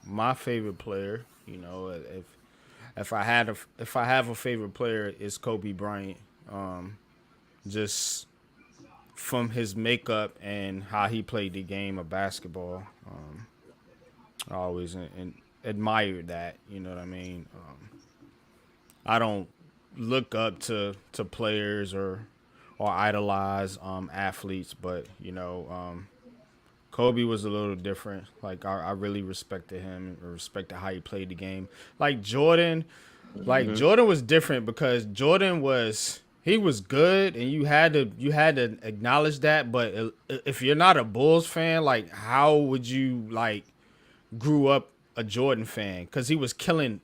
my favorite player, if I have a favorite player, it's Kobe Bryant. Um, just from his makeup and how he played the game of basketball. I always admired that. You know what I mean? I don't look up to players or idolize athletes, but Kobe was a little different. Like I really respected him and respected how he played the game. Like Jordan, like Hmm. Jordan was different because Jordan was he was good and you had to acknowledge that. But if you're not a Bulls fan, like how would you like grew up a Jordan fan? Because he was killing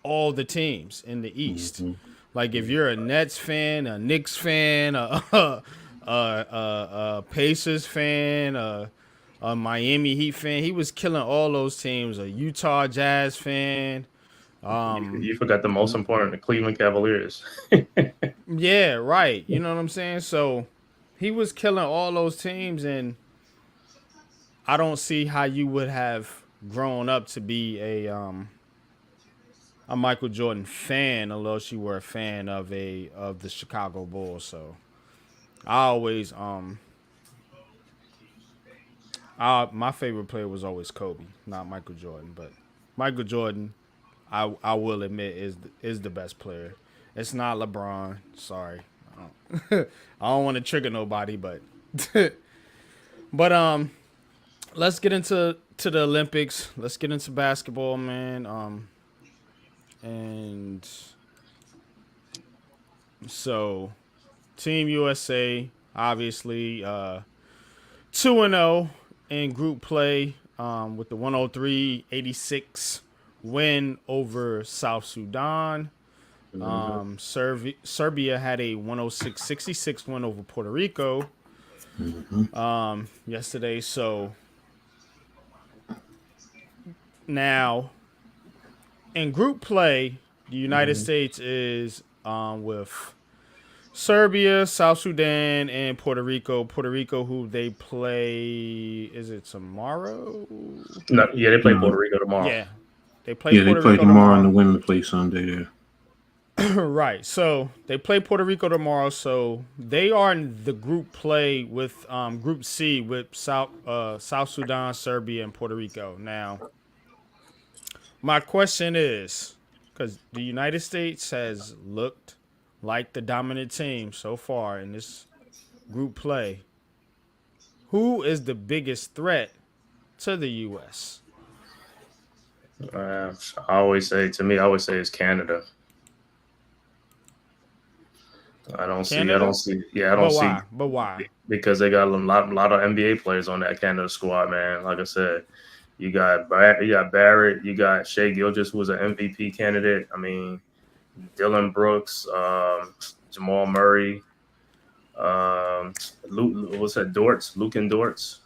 all the teams in the East. Mm-hmm. Like if you're a Nets fan, a Knicks fan, a Pacers fan, a Miami Heat fan, he was killing all those teams. A Utah Jazz fan. You forgot the most important, the Cleveland Cavaliers. Yeah, right. You know what I'm saying? So he was killing all those teams, and I don't see how you would have grown up to be a Michael Jordan fan unless you were a fan of the Chicago Bulls. So I always my favorite player was always Kobe, not Michael Jordan. But Michael Jordan, I will admit is the best player. It's not LeBron. Sorry, I don't want to trigger nobody, but but let's get into the Olympics. Let's get into basketball, man. And so Team USA obviously 2-0 in group play with the 103-86 win over South Sudan. Hmm. Serbia had a 106-66 win over Puerto Rico Mm-hmm. yesterday. So now in group play, the United Hmm. States is with Serbia, South Sudan, and Puerto Rico. Puerto Rico, who they play, is it tomorrow? No, yeah, they play No, Puerto Rico tomorrow. Yeah, they play yeah, they Puerto play Rico tomorrow, and the tomorrow. women play Sunday there. Right. So they play Puerto Rico tomorrow. So they are in the group play with Group C with South Sudan, Serbia, and Puerto Rico. Now, my question is, because the United States has looked like the dominant team so far in this group play, who is the biggest threat to the U.S.? I always say, to me, I always say it's Canada. I don't Canada? see, yeah, I don't But see why? But why? because they got lot of NBA players on that Canada squad, man. Like I said, you got Barrett, you got Shea Gilgis, who was an MVP candidate. I mean, Dylan Brooks, Jamal Murray, what's that? Lukin Dortz.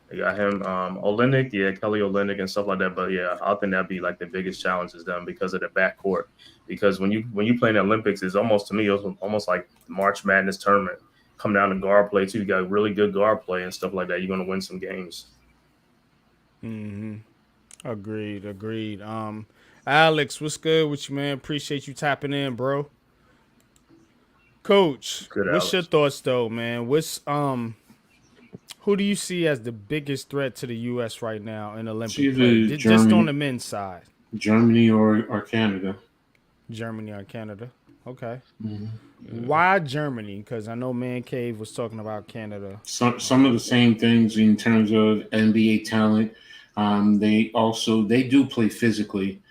They got him, Olenek, yeah, Kelly Olenek and stuff like that. But yeah, I think that'd be like the biggest challenge is them because of the backcourt. Because when you play in the Olympics, it's almost to me it's almost like the March Madness tournament. Come down to guard play too. You got really good guard play and stuff like that. You're gonna win some games. Agreed. Agreed. Alex, what's good with you, man? Appreciate you tapping in, bro. Coach, Good, what's your Alex. thoughts though, man? What's who do you see as the biggest threat to the U.S. right now in It's Olympic play? either Just on the Germany, men's side, Germany or Canada. Germany or Canada. Okay. Mm-hmm. Why Germany? Because I know Man Cave was talking about Canada. Some of the same things in terms of NBA talent. They do play physically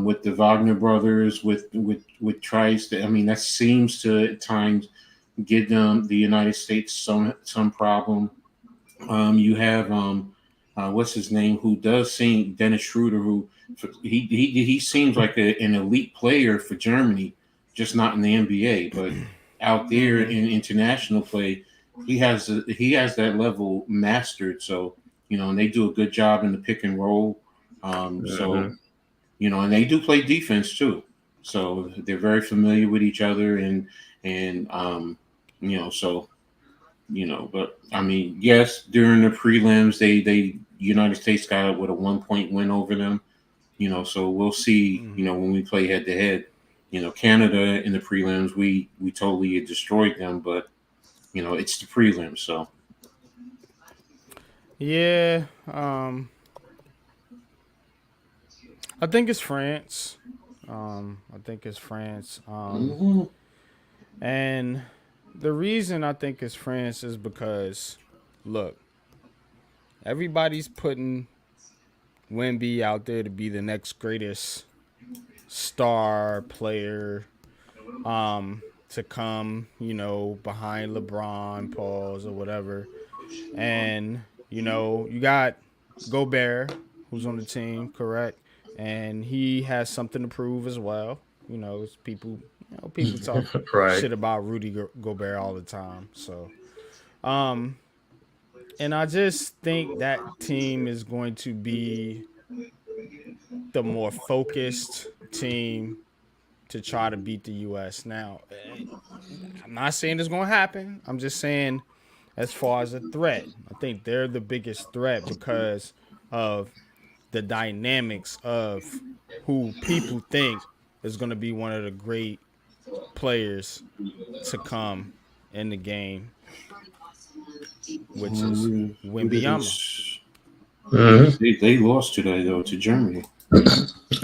with the Wagner brothers, with Trice. I mean, that seems to at times give them the United States some problem. You have what's his name, who does seem Dennis Schroeder, who he seems like an elite player for Germany, just not in the NBA, but out there in international play, he has that level mastered. So and they do a good job in the pick and roll. Hmm. And they do play defense too. So they're very familiar with each other, and so but I mean, yes, during the prelims, United States got it with a 1 point win over them. So we'll see. When we play head to head, Canada in the prelims, we totally destroyed them, but it's the prelims, so. Yeah, I think it's France. I think it's France. And the reason I think it's France is because, look, everybody's putting Wemby out there to be the next greatest star player to come, behind LeBron, Pauls, or whatever. And, you got Gobert, who's on the team, correct? And he has something to prove as well. It's people talk Right. shit about Rudy Gobert all the time. So, and I just think that team is going to be the more focused team to try to beat the U.S. Now, I'm not saying it's going to happen. I'm just saying as far as a threat, I think they're the biggest threat because of the dynamics of who people think is going to be one of the great players to come in the game, which is Wembanyama. They lost today though to Germany.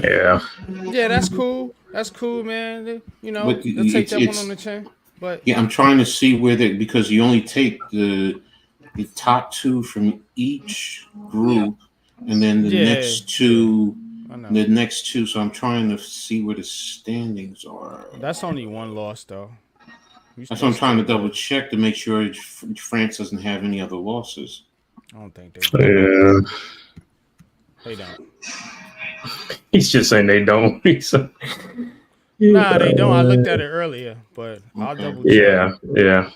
Yeah. Yeah, that's cool. That's cool, man. But They'll take that one on the chin. But yeah, I'm trying to see where because you only take the top two from each group, and then the next two. The next two, so I'm trying to see where the standings are. That's only one loss, though. That's what I'm trying to double check to make sure France doesn't have any other losses. I don't think they do. Yeah. They don't. He's just saying they don't. Nah, they don't. I looked at it earlier, but I'll double check. Yeah.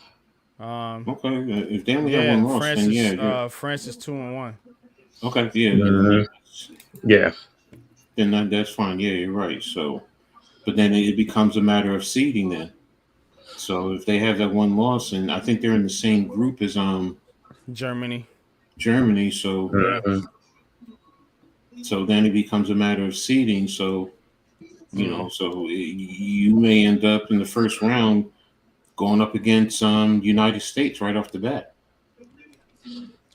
Okay. If they only have one loss, then yeah. France is 2-1. Okay. Yeah. Yeah. Then that's fine. Yeah, you're right. So, but then it becomes a matter of seeding then. So if they have that one loss, and I think they're in the same group as Germany. So so then it becomes a matter of seeding. So so you may end up in the first round going up against United States right off the bat.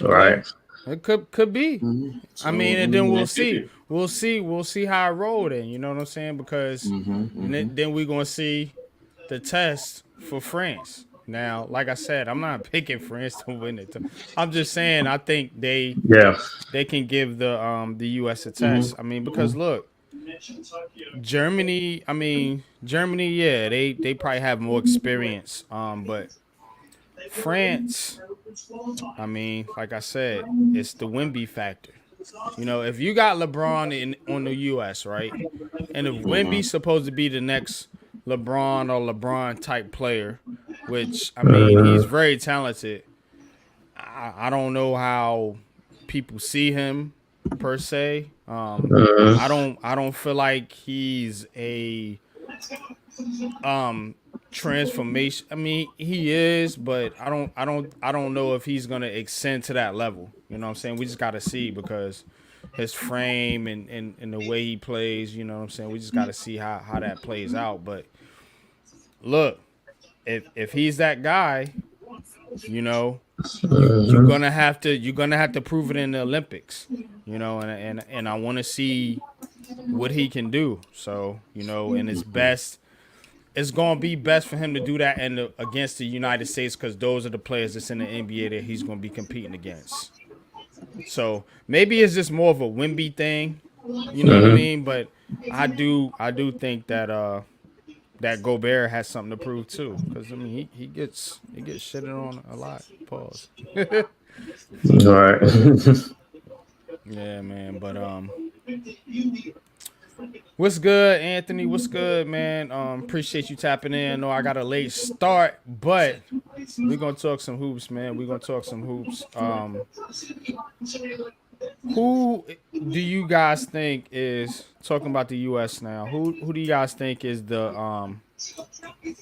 All right. It could be. So, I mean, and then we'll see. We'll see how I roll then. You know what I'm saying? Because then we're gonna see the test for France. Now, like I said, I'm not picking France to win it. I'm just saying I think they can give the US a test. I mean, because look, Germany, yeah, they probably have more experience. But France, I mean, like I said, it's the Wemby factor. If you got LeBron on the US, right? And if Wemby's supposed to be the next LeBron or LeBron type player, which I mean he's very talented. I don't know how people see him per se. I don't feel like he's a transformation. I mean he is, but I don't know if he's gonna extend to that level. You know what I'm saying? We just gotta see because his frame and the way he plays, you know what I'm saying? We just got to see how that plays out. But look, if he's that guy, you're gonna have to prove it in the Olympics, and I want to see what he can do. So and it's gonna be best for him to do that against the United States because those are the players that's in the NBA that he's gonna be competing against. So maybe it's just more of a Wemby thing, you know what I mean? But I do think that that Gobert has something to prove too, because I mean he gets shitted on a lot. Pause. All right. Yeah, man. But what's good, Anthony? What's good, man? Appreciate you tapping in. I know I got a late start, but we're gonna talk some hoops, man. We're gonna talk some hoops. Who do you guys think is talking about the US now? Who do you guys think is the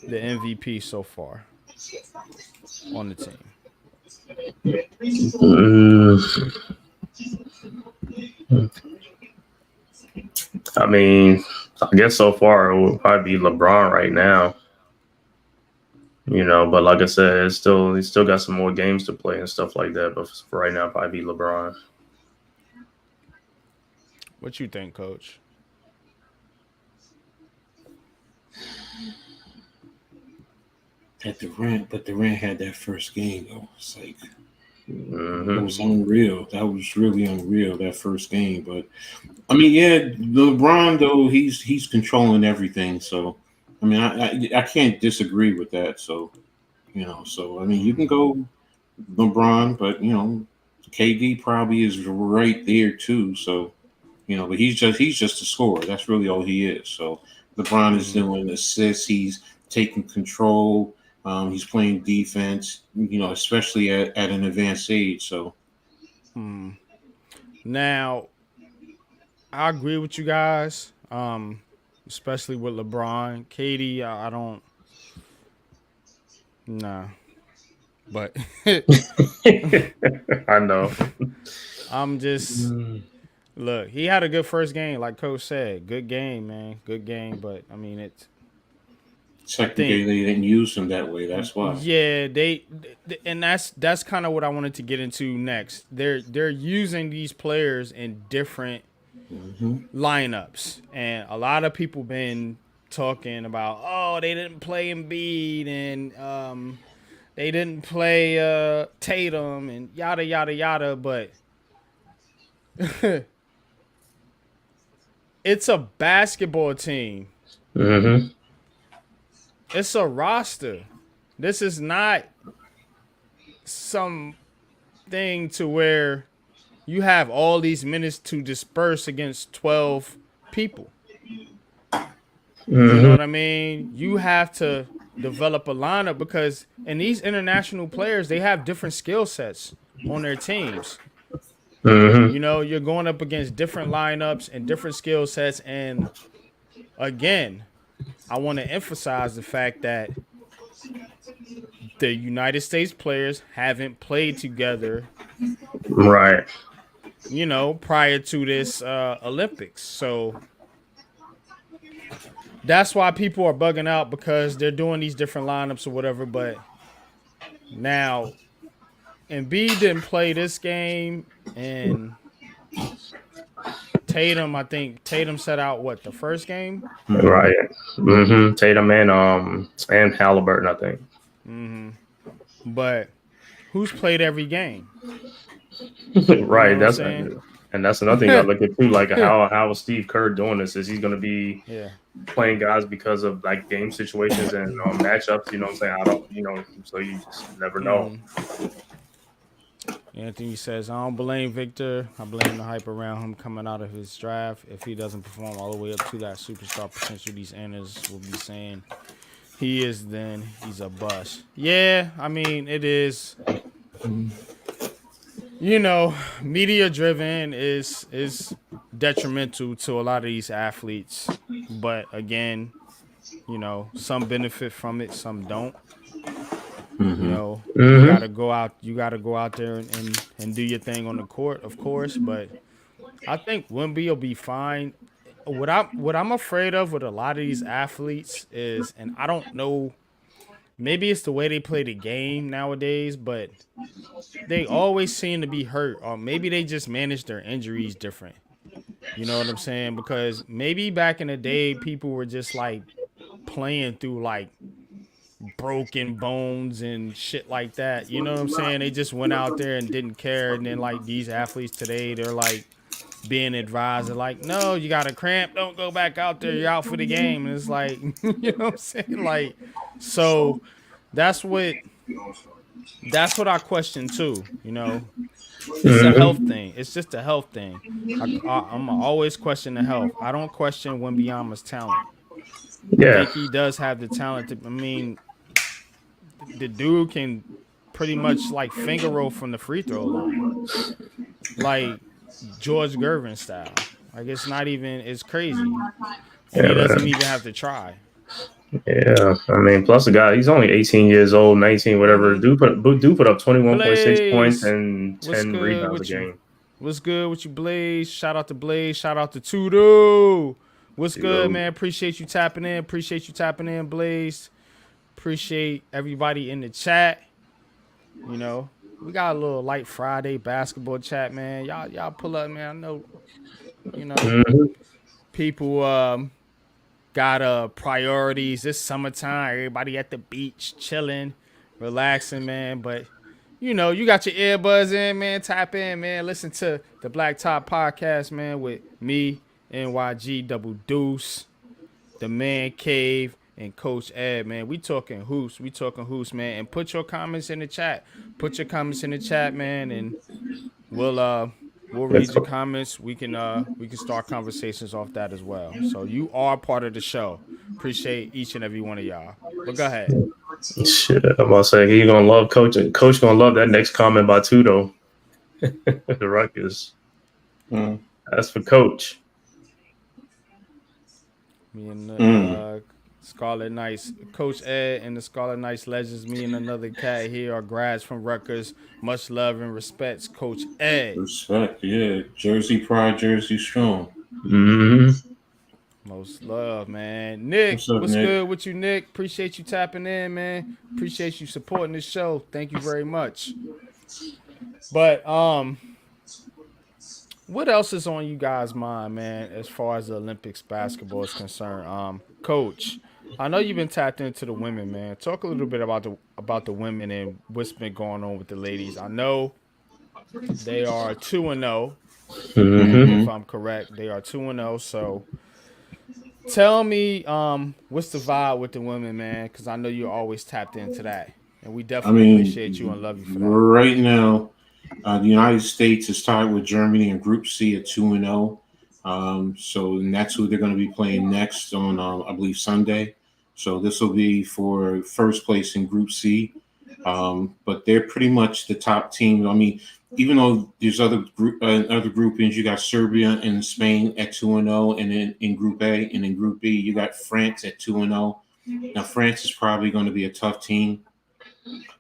MVP so far on the team? I mean, I guess so far it would probably be LeBron right now. But like I said, he's still got some more games to play and stuff like that. But for right now, probably be LeBron. What you think, Coach? But Durant had that first game though. It's like Mm-hmm. it was unreal. That was really unreal, that first game. But I mean, yeah, LeBron though he's controlling everything. So I mean, I can't disagree with that. So so I mean, you can go LeBron, but KD probably is right there too. So but he's just a scorer. That's really all he is. So LeBron is doing assists. He's taking control. He's playing defense. Especially at an advanced age. So Now, I agree with you guys. Especially with LeBron, Katie. I don't. Nah, but I know. I'm just look. He had a good first game, like Coach said. Good game, man. Good game. But I mean, it's. second game they didn't use him that way. That's why. Yeah, and that's kind of what I wanted to get into next. They're using these players in different lineups, and a lot of people been talking about, oh, they didn't play Embiid and they didn't play Tatum and yada yada yada, but it's a basketball team. Mm-hmm. It's a roster. This is not something to where you have all these minutes to disperse against 12 people. You know what I mean? You have to develop a lineup because in these international players, they have different skill sets on their teams. You're going up against different lineups and different skill sets. And again, I want to emphasize the fact that the United States players haven't played together, right? Prior to this Olympics. So that's why people are bugging out because they're doing these different lineups or whatever. But now, Embiid didn't play this game, and Tatum, I think Tatum set out the first game, right? Tatum and Halliburton, I think. But who's played every game? Right. That's another thing I look at too. Like how is Steve Kerr doing this? Is he going to be playing guys because of like game situations and matchups? You know what I'm saying? I don't. So you just never know. Anthony says, I don't blame Victor. I blame the hype around him coming out of his draft. If he doesn't perform all the way up to that superstar potential, these analysts will be saying he is, then he's a bust. Yeah, I mean, it is. Media driven is detrimental to a lot of these athletes. But again, some benefit from it, some don't. You gotta go out there and do your thing on the court, of course. But I think Wemby will be fine. What I'm afraid of with a lot of these athletes is, and I don't know, maybe it's the way they play the game nowadays, but they always seem to be hurt, or maybe they just manage their injuries different. You know what I'm saying? Because maybe back in the day, people were just like playing through like broken bones and shit like that. You know what I'm saying? They just went out there and didn't care. And then like these athletes today, they're like being advised, like, no, you got a cramp, don't go back out there, you're out for the game. And it's like, you know what I'm saying? Like, so that's what I question too. It's a health thing. It's just a health thing. I'm always question the health. I don't question Wembanyama's talent. Yeah, I think he does have the talent. The dude can pretty much like finger roll from the free throw line, like George Gervin style. Like it's crazy. And he doesn't even have to try. Yeah, I mean, plus the guy, he's only 18 years old, 19, whatever. Dude put up 21.6 points and 10 rebounds a game. What's good with you, Blaze? Shout out to Blaze. Shout out to Tudo. What's good, man? Appreciate you tapping in, Blaze. Appreciate everybody in the chat. You know, we got a little light Friday basketball chat, man. Y'all pull up, man. I know, you know, people got priorities. It's summertime. Everybody at the beach, chilling, relaxing, man. But you know, you got your earbuds in, man. Tap in, man. Listen to the Blacktop podcast, man, with me, NYG Double Deuce, the Man Cave, and Coach Ed, man. We talking hoops, man. And put your comments in the chat. Man, and we'll read your comments. We can start conversations off that as well. So you are part of the show. Appreciate each and every one of y'all. But go ahead. Shit, I'm about to say he gonna love Coach, and Coach gonna love that next comment by Tudo. The Rutgers. That's for Coach. Me and the Scarlet Knights, Coach Ed and the Scarlet Knights legends. Me and another cat here are grads from Rutgers. Much love and respects, Coach Ed. Respect, yeah. Jersey pride, Jersey strong. Most love, man. Nick, what's Nick? good with you, Nick? Appreciate you tapping in, man. Appreciate you supporting the show. Thank you very much. But what else is on you guys' mind, man, as far as the Olympics basketball is concerned? Coach, I know you've been tapped into the women, man. Talk a little bit about the women and what's been going on with the ladies. I know they are 2-0. If I'm correct, they are 2-0. So tell me, what's the vibe with the women, man? Because I know you're always tapped into that, and we definitely appreciate you and love you for that. Right now, the United States is tied with Germany in Group C at 2-0. So that's who they're going to be playing next on, I believe, Sunday. So this will be for first place in Group C. But they're pretty much the top team. I mean, even though there's other groupings, you got Serbia and Spain at 2-0, and then in Group A, and in Group B, you got France at 2-0. Now, France is probably going to be a tough team.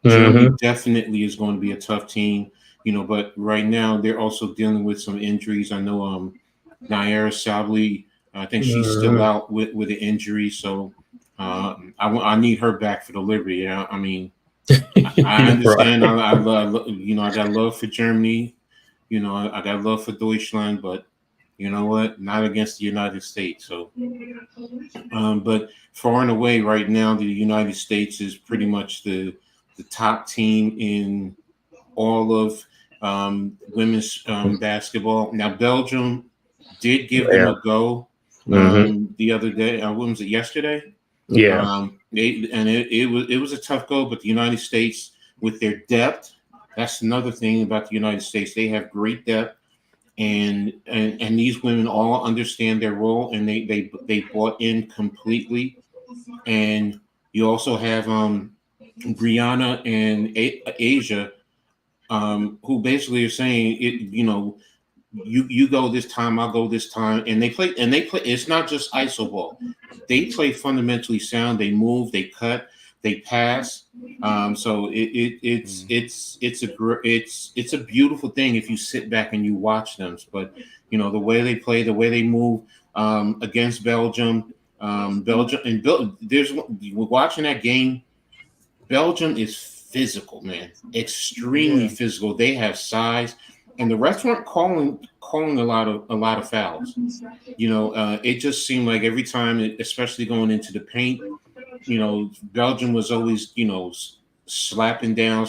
Germany definitely is going to be a tough team, you know. But right now, they're also dealing with some injuries. I know Naira Sabli, I think she's still out with an injury, so I need her back for the Liberty. You know? I mean, I understand. I love, you know, I got love for Germany. You know, I got love for Deutschland, but you know what? Not against the United States. So, but far and away, right now, the United States is pretty much the top team in all of women's basketball. Now, Belgium did give them a go the other day. When was it? Yesterday? Yeah. It was a tough go, but the United States, with their depth, that's another thing about the United States. They have great depth, and these women all understand their role, and they bought in completely. And you also have Brianna and Asia, who basically are saying it. You know, you go this time, I'll go this time, and they play. It's not just iso ball. They play fundamentally sound. They move, they cut, they pass. So it's a beautiful thing if you sit back and you watch them. But you know, the way they play, the way they move against Belgium, we're watching that game. Belgium is physical, man, extremely physical. They have size. And the refs weren't calling a lot of fouls. You know, it just seemed like every time, especially going into the paint, you know, Belgium was always, you know, slapping down,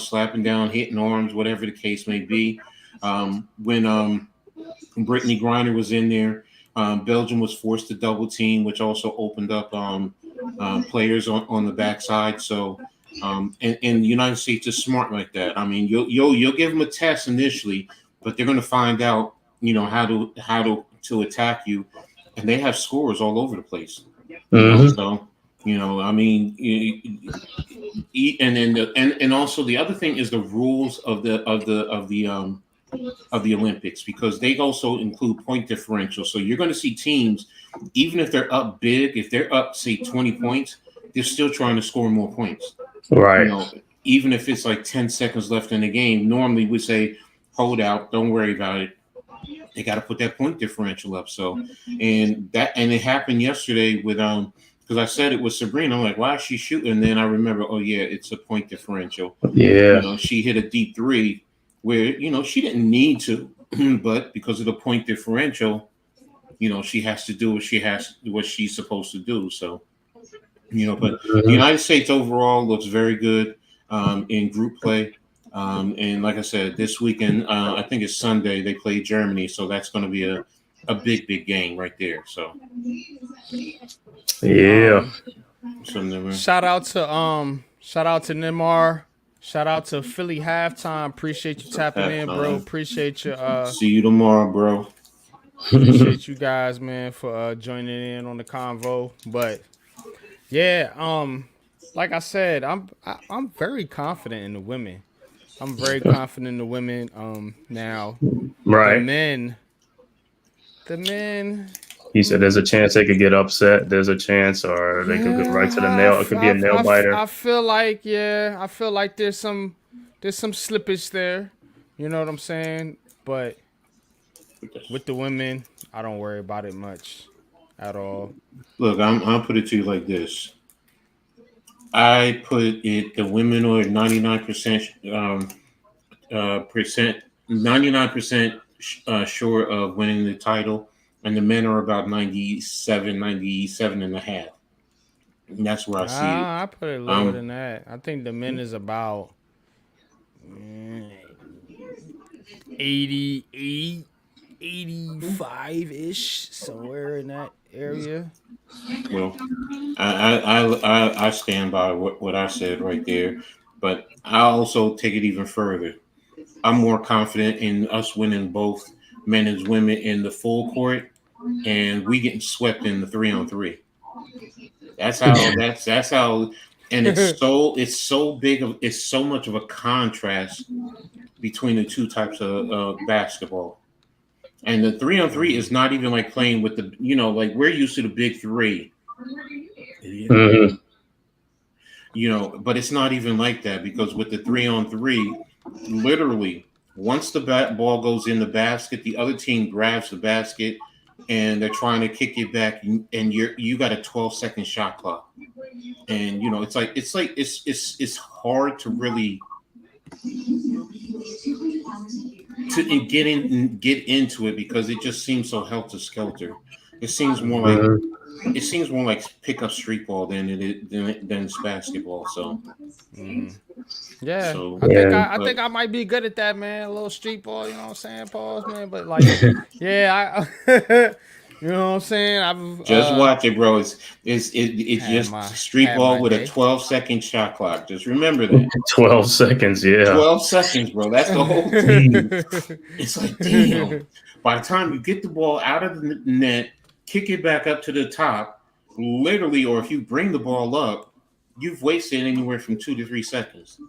hitting arms, whatever the case may be. When Brittany Griner was in there, Belgium was forced to double team, which also opened up players on the backside. So, and the United States is smart like that. I mean, you'll give them a test initially, but they're going to find out, you know, how to attack you, and they have scores all over the place. You know, so, you know, I mean, and also the other thing is the rules of the Olympics, because they also include point differential. So you're going to see teams, even if they're up big, if they're up, say, 20 points, they're still trying to score more points. Right. You know, even if it's like 10 seconds left in the game, normally we say, hold out, don't worry about it. They got to put that point differential up. So, and it happened yesterday with because I said it was Sabrina. I'm like, why is she shooting? And then I remember, oh yeah, it's a point differential. Yeah. She hit a deep three where she didn't need to, but because of the point differential, she has to do what she's supposed to do. So, but the Mhm. United States overall looks very good in group play. And like I said, this weekend, I think it's Sunday, they play Germany. So that's going to be a big, big game right there. So, Yeah. something. Shout out to Neymar. Shout out to Philly halftime. Appreciate you tapping in, bro. Appreciate you See you tomorrow, bro. appreciate you guys, man, for joining in on the convo. But yeah, like I said, I'm very confident in the women. I'm very confident in the women. Now the Right. men, the men. He said there's a chance they could get upset. There's a chance, or they could go right to the Yeah, nail. It could be a nail biter. I feel like I feel like there's some slippage there. You know what I'm saying? But with the women, I don't worry about it much at all. Look, I'll put it to you like this. I put it the women are 99% 99% sure of winning the title, and the men are about 97 and a half. And that's where I see it. I put it lower Um, than that. I think the men is about 80, 85-ish, somewhere in that area. well, I stand by what I said right there, but I also take it even further. I'm more confident in us winning both men and women in the full court, and we getting swept in the 3-on-3. That's how, and it's so much of a contrast between the two types of basketball. And the 3-on-3 is not even like playing with like we're used to the big three, Hmm. but it's not even like that because with the 3-on-3, literally once the ball goes in the basket, the other team grabs the basket and they're trying to kick it back, and you got a 12-second shot clock, and it's hard to really get into it because it just seems so helter skelter. It seems more like Hmm. it seems more like pickup street ball than it's basketball. So Hmm. Yeah, so Yeah. I but think I might be good at that, man. A little street ball, you know what I'm saying? Pause, man. But like, yeah, you know what I'm saying? I've just watch it, bro. It's just street had ball my with a day. 12-second shot clock. Just remember that. 12 seconds. Yeah. 12 seconds, bro. That's the whole thing. It's like, damn. By the time you get the ball out of the net, kick it back up to the top, literally, or if you bring the ball up, you've wasted anywhere from 2 to 3 seconds.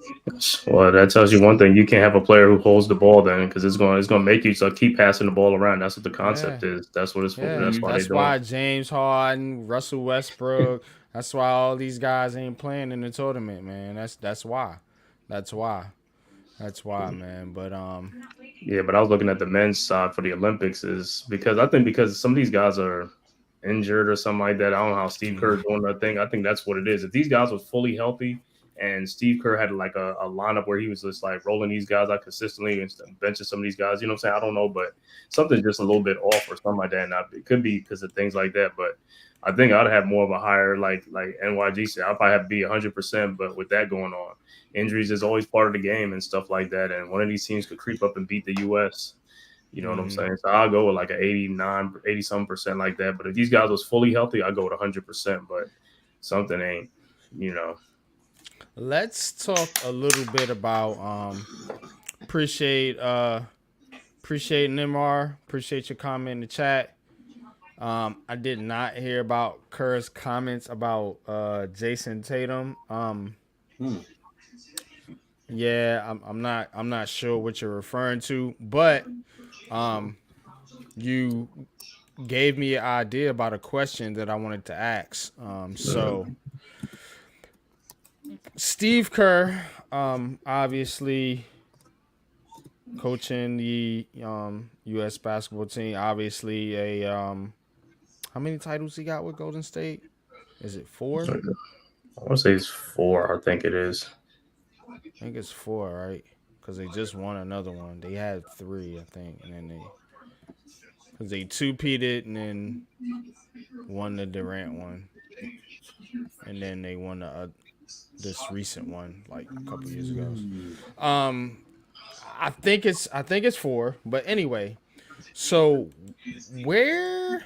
Well, that tells you one thing: you can't have a player who holds the ball then, because it's going to make you so keep passing the ball around. That's what the Yeah. concept is. That's what it's for. Yeah, That's Mhm. why they're that's doing why James Harden, Russell Westbrook, that's why all these guys ain't playing in the tournament, man. That's why. That's why. That's why, man. But Yeah, but I was looking at the men's side for the Olympics is because I think because some of these guys are injured or something like that. I don't know how Steve Kerr is doing that thing. I think that's what it is. If these guys was fully healthy and Steve Kerr had like a lineup where he was just like rolling these guys out consistently and benching some of these guys, you know what I'm saying? I don't know, but something's just a little bit off or something like that. And it could be because of things like that. But I think I'd have more of a higher like NYG said. I'd probably have to be 100%. But with that going on, injuries is always part of the game and stuff like that. And one of these teams could creep up and beat the U.S. You know what I'm mhm. saying? So I'll go with like an 89, 80 some percent like that. But if these guys was fully healthy, I'd go with 100%. But something ain't, you know. Let's talk a little bit about appreciate appreciate Nimar, appreciate your comment in the chat. I did not hear about Kerr's comments about Jason Tatum. Hmm. Yeah, I'm not sure what you're referring to, but um you gave me an idea about a question that I wanted to ask. So Steve Kerr, obviously coaching the U.S. basketball team. Obviously, how many titles he got with Golden State? Is it four? I want to say it's 4. I think it is. I think it's four, right? Because they just won another one. They had three, I think, and then because they two-peated and then won the Durant one, and then they won this recent one like a couple years ago. Um, I think it's four, but anyway. So where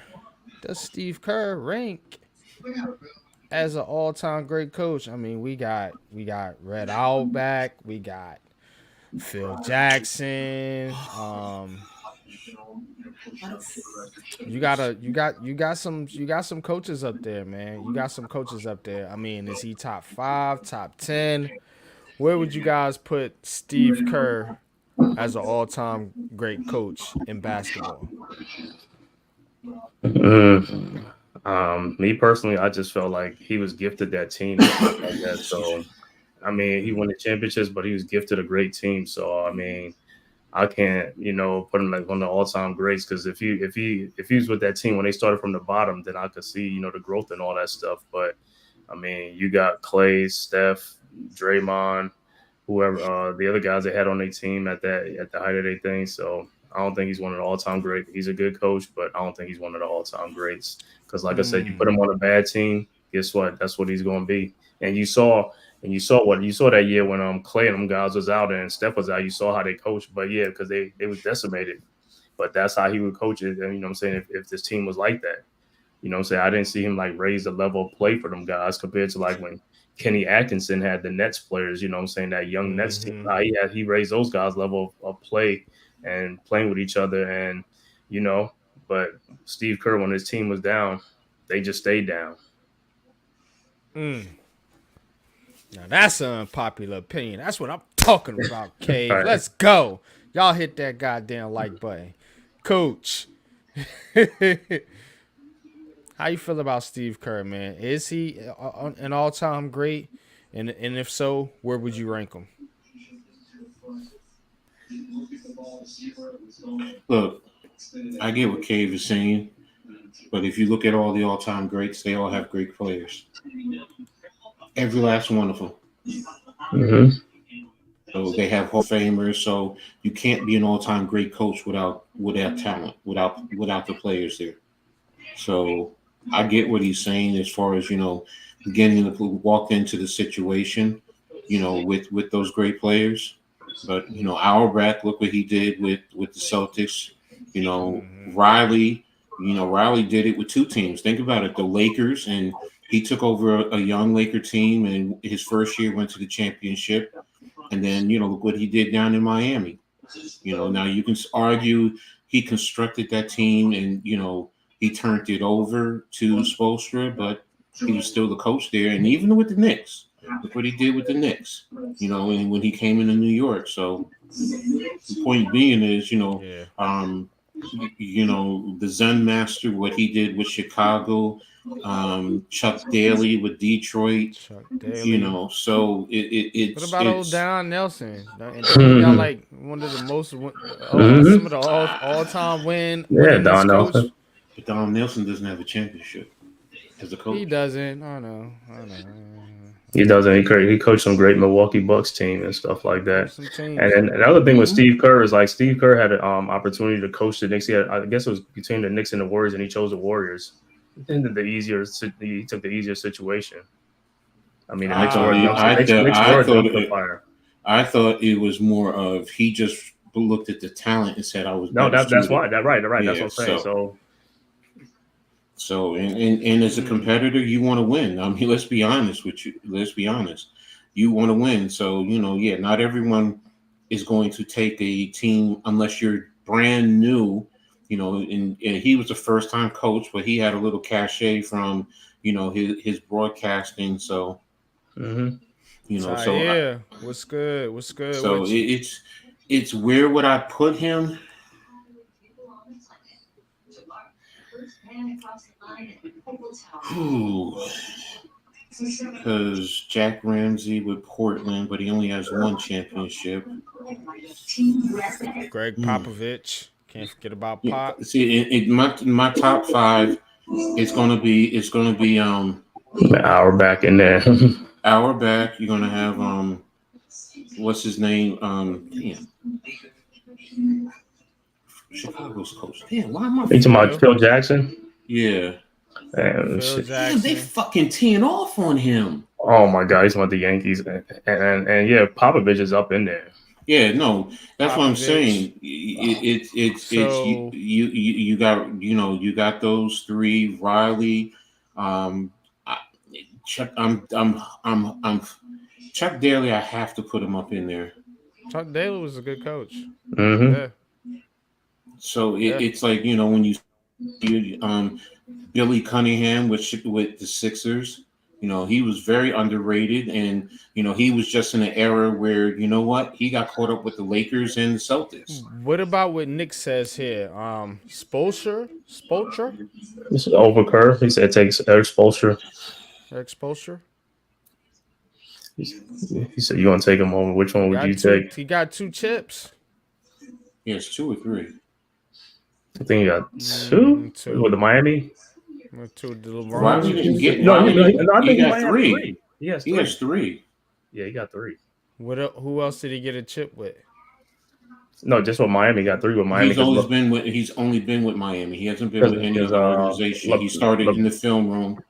does Steve Kerr rank as an all-time great coach? I mean, we got Red Auerbach, we got Phil Jackson. You got some coaches up there, man. You got some coaches up there. I mean, is he top 5, top 10? Where would you guys put Steve Kerr as an all-time great coach in basketball? Mm. Me personally, I just felt like he was gifted that team and stuff like that. So, I mean, he won the championships, but he was gifted a great team. So, I mean, I can't, put him like one of the all-time greats because if he was with that team when they started from the bottom, then I could see, the growth and all that stuff. But I mean, you got Clay, Steph, Draymond, whoever the other guys they had on their team at the height of their thing. So I don't think he's one of the all-time greats. He's a good coach, but I don't think he's one of the all-time greats. Because like I said, you put him on a bad team, guess what? That's what he's going to be. And you saw that year when Clay and them guys was out and Steph was out. You saw how they coached, but yeah, because they was decimated. But that's how he would coach it. And you know what I'm saying? If this team was like that. You know what I'm saying? I didn't see him like raise the level of play for them guys compared to like when Kenny Atkinson had the Nets players, you know what I'm saying, that young Nets team. He raised those guys' level of play and playing with each other. And, you know, but Steve Kerr, when his team was down, they just stayed down. Now that's an unpopular opinion. That's what I'm talking about, Cave. All right. Let's go. Y'all hit that goddamn like button. Coach. How you feel about Steve Kerr, man? Is he an all-time great? And if so, where would you rank him? Look, I get what Cave is saying, but if you look at all the all-time greats, they all have great players. Every last one of them. Mm-hmm. So they have Hall of Famers. So you can't be an all-time great coach without talent, without the players there. So I get what he's saying as far as beginning to walk into the situation, with those great players. But Auerbach, look what he did with the Celtics. Riley, Riley did it with two teams. Think about it, the Lakers, and he took over a young Laker team, and his first year went to the championship. And then look what he did down in Miami. Now you can argue he constructed that team, and he turned it over to Spoelstra, but he was still the coach there. And even with the Knicks, look what he did with the Knicks, and when he came into New York. So the point being is, Yeah. the Zen Master, what he did with Chicago, Chuck Daly with Detroit, Chuck Daly. So What it's about old it's Don Nelson? And he got like one of the most, some of the all-time Yeah, winningest Don Nelson. coach. but Don Nelson doesn't have a championship as a He coach. doesn't. I know. He doesn't. He coached some great Milwaukee Bucks team and stuff like that. Some And teams. then another thing with Steve Kerr is like Steve Kerr had an opportunity to coach the Knicks. I guess it was between the Knicks and the Warriors, and he chose the Warriors. He took the easier situation. I mean, the Knicks were a dumpster. Knicks were a dumpster fire. I thought it was more of he just looked at the talent and said I was No, better that's suited. why. That's right. That's Yeah, what I'm saying. So and as a competitor, you want to win. I mean, let's be honest with you. Let's be honest. You want to win. So not everyone is going to take a team unless you're brand new. And he was a first time coach, but he had a little cachet from his broadcasting. So Mm-hmm. so What's good? What's good so with you? it's where would I put him? Ooh. Because Jack Ramsey with Portland, but he only has one championship. Greg Hmm. Popovich. Can't forget about Yeah, Pop. see, my top five, it's gonna be An hour back in there. Auerbach. You're gonna have what's his name? Damn, Chicago's coach. Damn, why am I You talking forgetting? about Phil. Phil Jackson? Yeah. And Phil shit. Damn, they Jackson. fucking teeing off on him. Oh my God, he's one of the Yankees, and yeah, Popovich is up in there. Yeah, no, that's what I'm Popovich. saying. It's So you got you got those three. Riley, um, I, Chuck. I'm Chuck Daly. I have to put him up in there. Chuck Daly was a good coach. Hmm. Yeah. So Yeah. it's like when you Billy Cunningham with the Sixers. He was very underrated, and he was just in an era where he got caught up with the Lakers and the Celtics. What about what Nick says here? Spolster? Spolcher? This is over Kerr. He said it takes Eric Spoelstra. Eric Spolster? He said you want to take him over. Which one would you take? He got 2 chips. Yes, 2 or 3. I think he got two with the 2. Miami. 2 the Why we LeBron. didn't get? No, Why we no, didn't? I He think he got might have three. three. He has He three. has 3. Yeah, he got 3. Who else did he get a chip with? No, just what Miami got 3 with Miami He's only been with Miami. He hasn't been with any because other organization. He started in the film room. I'm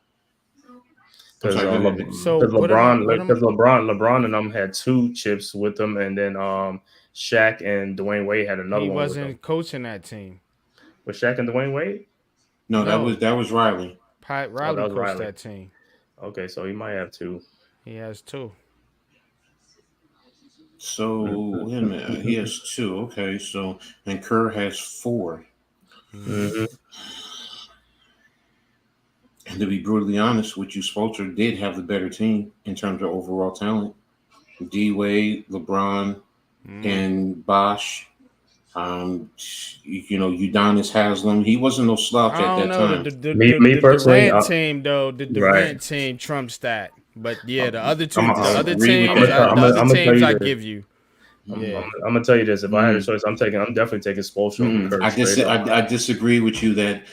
because sorry, go ahead. So what am I? LeBron and them had 2 chips with them, and then Shaq and Dwayne Wade had another He one with them. wasn't coaching that team. With Shaq and Dwayne Wade? No, No. that was Riley. Pat Oh, Riley that was coached Riley. that team. Okay, so he might have 2. He has 2. So wait a minute, he has 2. Okay, so and Kerr has 4. Mm-hmm. And to be brutally honest with you, Spoelstra did have the better team in terms of overall talent. D Wade, LeBron, and Bosh. Udonis Haslam. He wasn't no slouch I at don't that know. time. Me The personally, Durant team though, the right. Durant team trumps that. But yeah, the other I'm two, gonna the other disagree with teams, that. the other I'm gonna tell teams, you I this. give you. Yeah, I'm gonna tell you this. If I had a choice, I'm definitely taking Spoelstra over Kerr straight up. I disagree with you that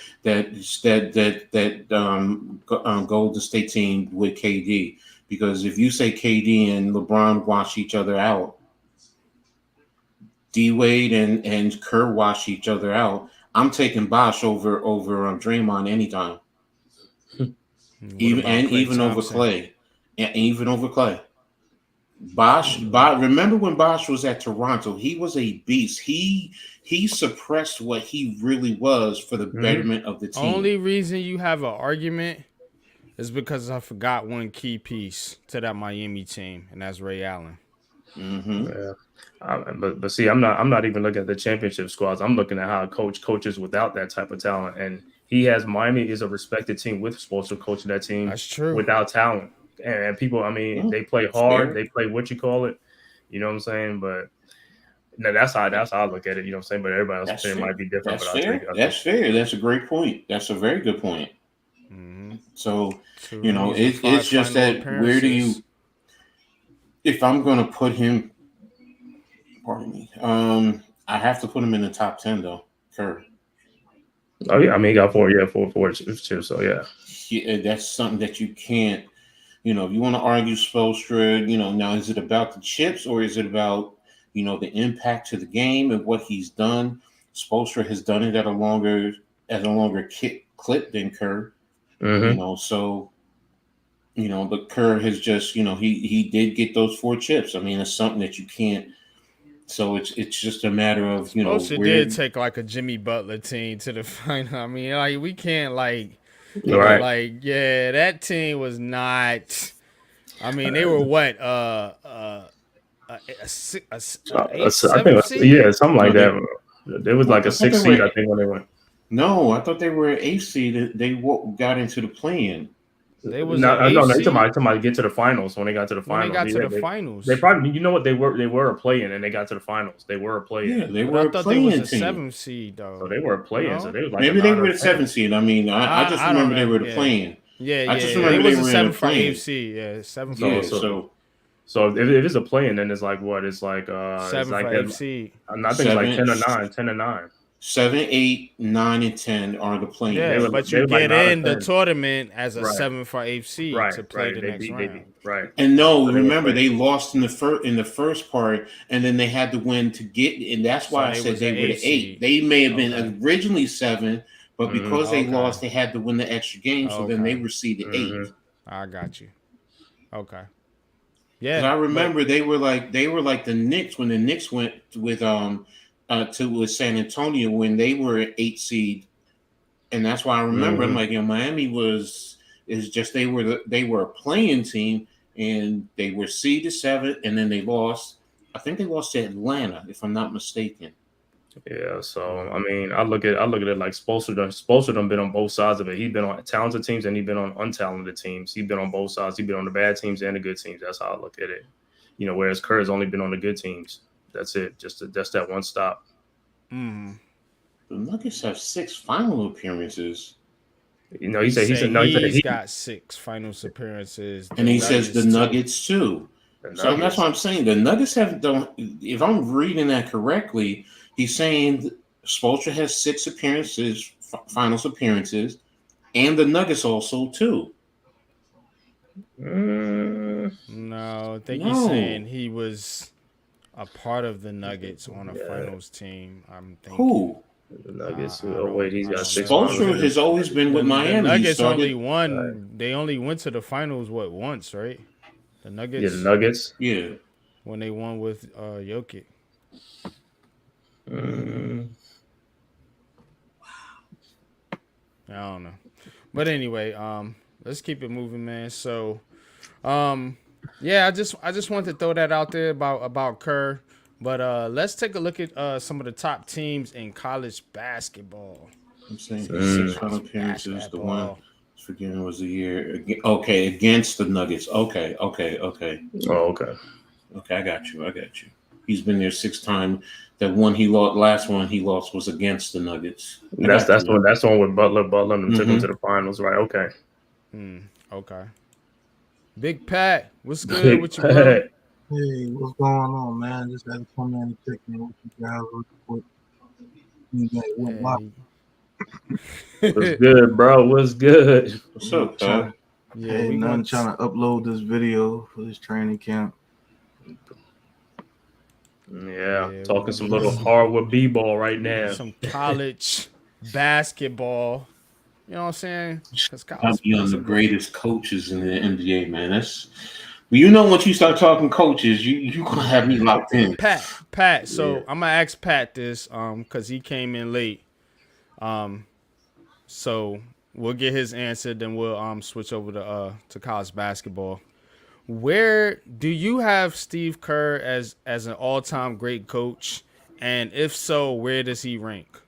Golden State team with KD, because if you say KD and LeBron wash each other out, D Wade and Kerr wash each other out, I'm taking Bosh over Draymond anytime, what about Klay even over Thompson? Clay, and even over Clay. Bosh, remember when Bosh was at Toronto? He was a beast. He suppressed what he really was for the betterment of the team. Only reason you have an argument is because I forgot one key piece to that Miami team, and that's Ray Allen. Mm-hmm. Yeah. But see, I'm not even looking at the championship squads. I'm looking at how a coach coaches without that type of talent, and Miami is a respected team with Spoelstra coaching that team. That's true. Without talent, and people, I mean, they play hard. They play what you call it. You know what I'm saying? But no, that's how I look at it. You know what I'm saying? But everybody else's opinion might be different. That's fair. That's fair. That's a great point. That's a very good point. Mm-hmm. So it's just that where do you? If I'm going to put him, pardon me, I have to put him in the top 10 though. Kerr. Oh yeah, I mean he got 4 chips. So yeah, that's something that you can't. If you want to argue Spoelstra, now is it about the chips or is it about the impact to the game and what he's done? Spoelstra has done it at a longer clip than Kerr. Mm-hmm. But Kerr has just he did get those 4 chips. I mean, it's something that you can't. So it's just a matter of Spoelstra did take like a Jimmy Butler team to the final. I mean, like we can't that team was not. I mean, they were what I think something like that. It was like a 6 seed, I think, when they went. No, I thought they were an 8 seed. They got into the play-in. They was no. They talking get to the finals. When they got to the finals, finals. They probably, you know what, they were a play-in and they got to the finals. They were a play-in. Yeah, they were. I thought they was a 7 seed though. So they were a play-in. So they was like maybe they were the 7 seed. I mean, I just remember they were the play-in. Yeah, I just yeah. remember It they was a were in 7 the for play-in. AFC. Yeah, 7 for Yeah, AFC. So if it's a play-in, then it's like what? It's like it's 7 like for AFC. I think it's like 10 or 9, 10 and 9. 7, 8, 9, and 10 are the They Yeah, play-ins. were but they you were like get 9 or in the 10. tournament as a Right, 7 for AFC to play the They next they round. beat right. And no, So they were remember playing. they lost in the first part, and then they had to win to get. And that's So why I they said was they an were the 8 8. seed. They may have Okay. been originally 7, but because they Okay. lost, they had to win the extra game. So then they Okay. were seeded 8. I got you. Okay. Because Yeah, I but remember they were like the Knicks when the Knicks went with San Antonio when they were an 8 seed, and that's why I remember I'm like, Miami is just they were a playing team and they were seeded 7 and then they lost. I think they lost to Atlanta if I'm not mistaken. Yeah, so I mean, I look at it like Spoelstra done been on both sides of it. He's been on talented teams and he's been on untalented teams. He's been on both sides. He's been on the bad teams and the good teams. That's how I look at it. Whereas Kerr's only been on the good teams. That's it. Just that one stop. The Nuggets have 6 final appearances. He said he's he got 6 finals appearances. And he says the Nuggets too. So that's what I'm saying. The Nuggets don't. If I'm reading that correctly, he's saying Spoelstra has 6 appearances, finals appearances, and the Nuggets also too. No, I think he's saying he was a part of the Nuggets on a finals team. I'm thinking. Who? The Nuggets. Wait, he's got 6 Spoelstra has always been with Miami. The Nuggets only won. They only went to the finals once, right? The Nuggets. Yeah, the Nuggets. Yeah. When they won with Jokic. I don't know. But anyway, let's keep it moving, man. So yeah, I just wanted to throw that out there about Kerr. But let's take a look at some of the top teams in college basketball. I'm saying 6 final appearances. The one forgetting was a year. Okay, against the Nuggets. Okay. Oh, okay. Okay, I got you. He's been there 6 times. That one he lost, last one he lost was against the Nuggets. That's the one with Butler and took him to the finals, right? Okay. Okay. Big Pat, what's good with you, bro? Hey, what's going on, man? Just had to come in and check in with you guys real quick. What's good, bro? What's good? What's up, Pat? Yeah, hey, trying to upload this video for this training camp. Yeah, talking some little hardwood b-ball right now. Some college basketball. You know what I'm saying? I'll be on the greatest coaches in the NBA, man. That's once you start talking coaches, you gonna have me locked in. Pat. So I'm gonna ask Pat this, because he came in late. So we'll get his answer, then we'll switch over to college basketball. Where do you have Steve Kerr as an all-time great coach? And if so, where does he rank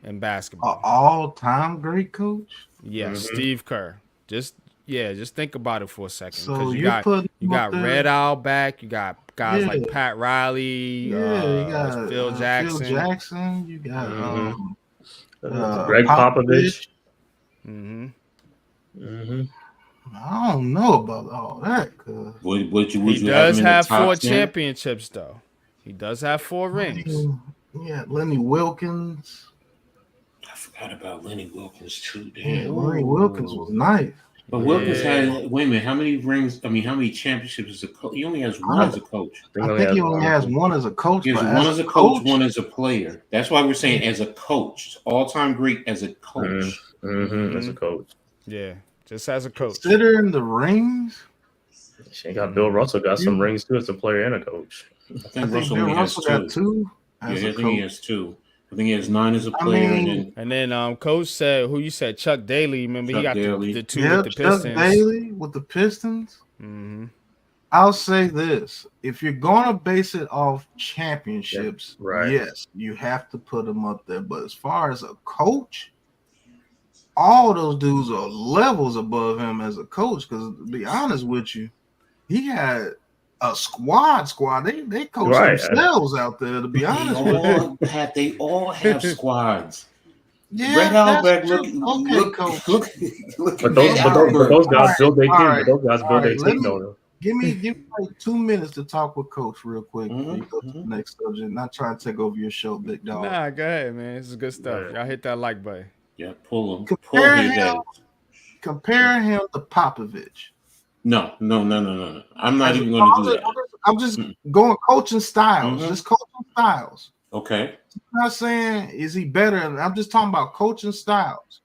in basketball? An all-time great coach? Yeah, Steve Kerr. Just think about it for a second. So you got Red Auerbach, you got guys like Pat Riley, you got Phil Jackson. You got Greg Popovich. I don't know about all that. He does have 4 championships, though. He does have 4 rings. Yeah, Lenny Wilkins. I forgot about Lenny Wilkins too. Damn, Lenny Wilkins was nice. But Wilkins had, wait a minute, how many rings? I mean, how many championships as a coach? He only has 1 as a coach. I think he only has 1 as a coach. He has 1 as a coach, 1 as a player. That's why we're saying as a coach, all-time great as a coach. As a coach. Yeah, just as a coach. Considering the rings, She got Bill Russell got some rings too as a player and a coach. I think Bill Russell got 2. I think he has 2. I think he has 9 as a player. And then Coach said, who you said, Chuck Daly. Remember, he got the 2 with the Pistons. Chuck Daly with the Pistons. I'll say this. If you're going to base it off championships, yes, you have to put him up there. But as far as a coach, all those dudes are levels above him as a coach. Because to be honest with you, he had a squad. They coach themselves out there. To be honest with you, They all have squads. Yeah, Red Auerbach, look. But those guys build their team. But those guys build their team, though. Give me like 2 minutes to talk with Coach real quick before you go to the next subject. Not trying to take over your show, big dog. Nah, go ahead, man. This is good stuff. Y'all hit that like button. Yeah, pull him. Compare him to Popovich. No. I'm not even going to do that. I'm just going coaching styles. Just coaching styles. Okay. I'm not saying is he better. I'm just talking about coaching styles.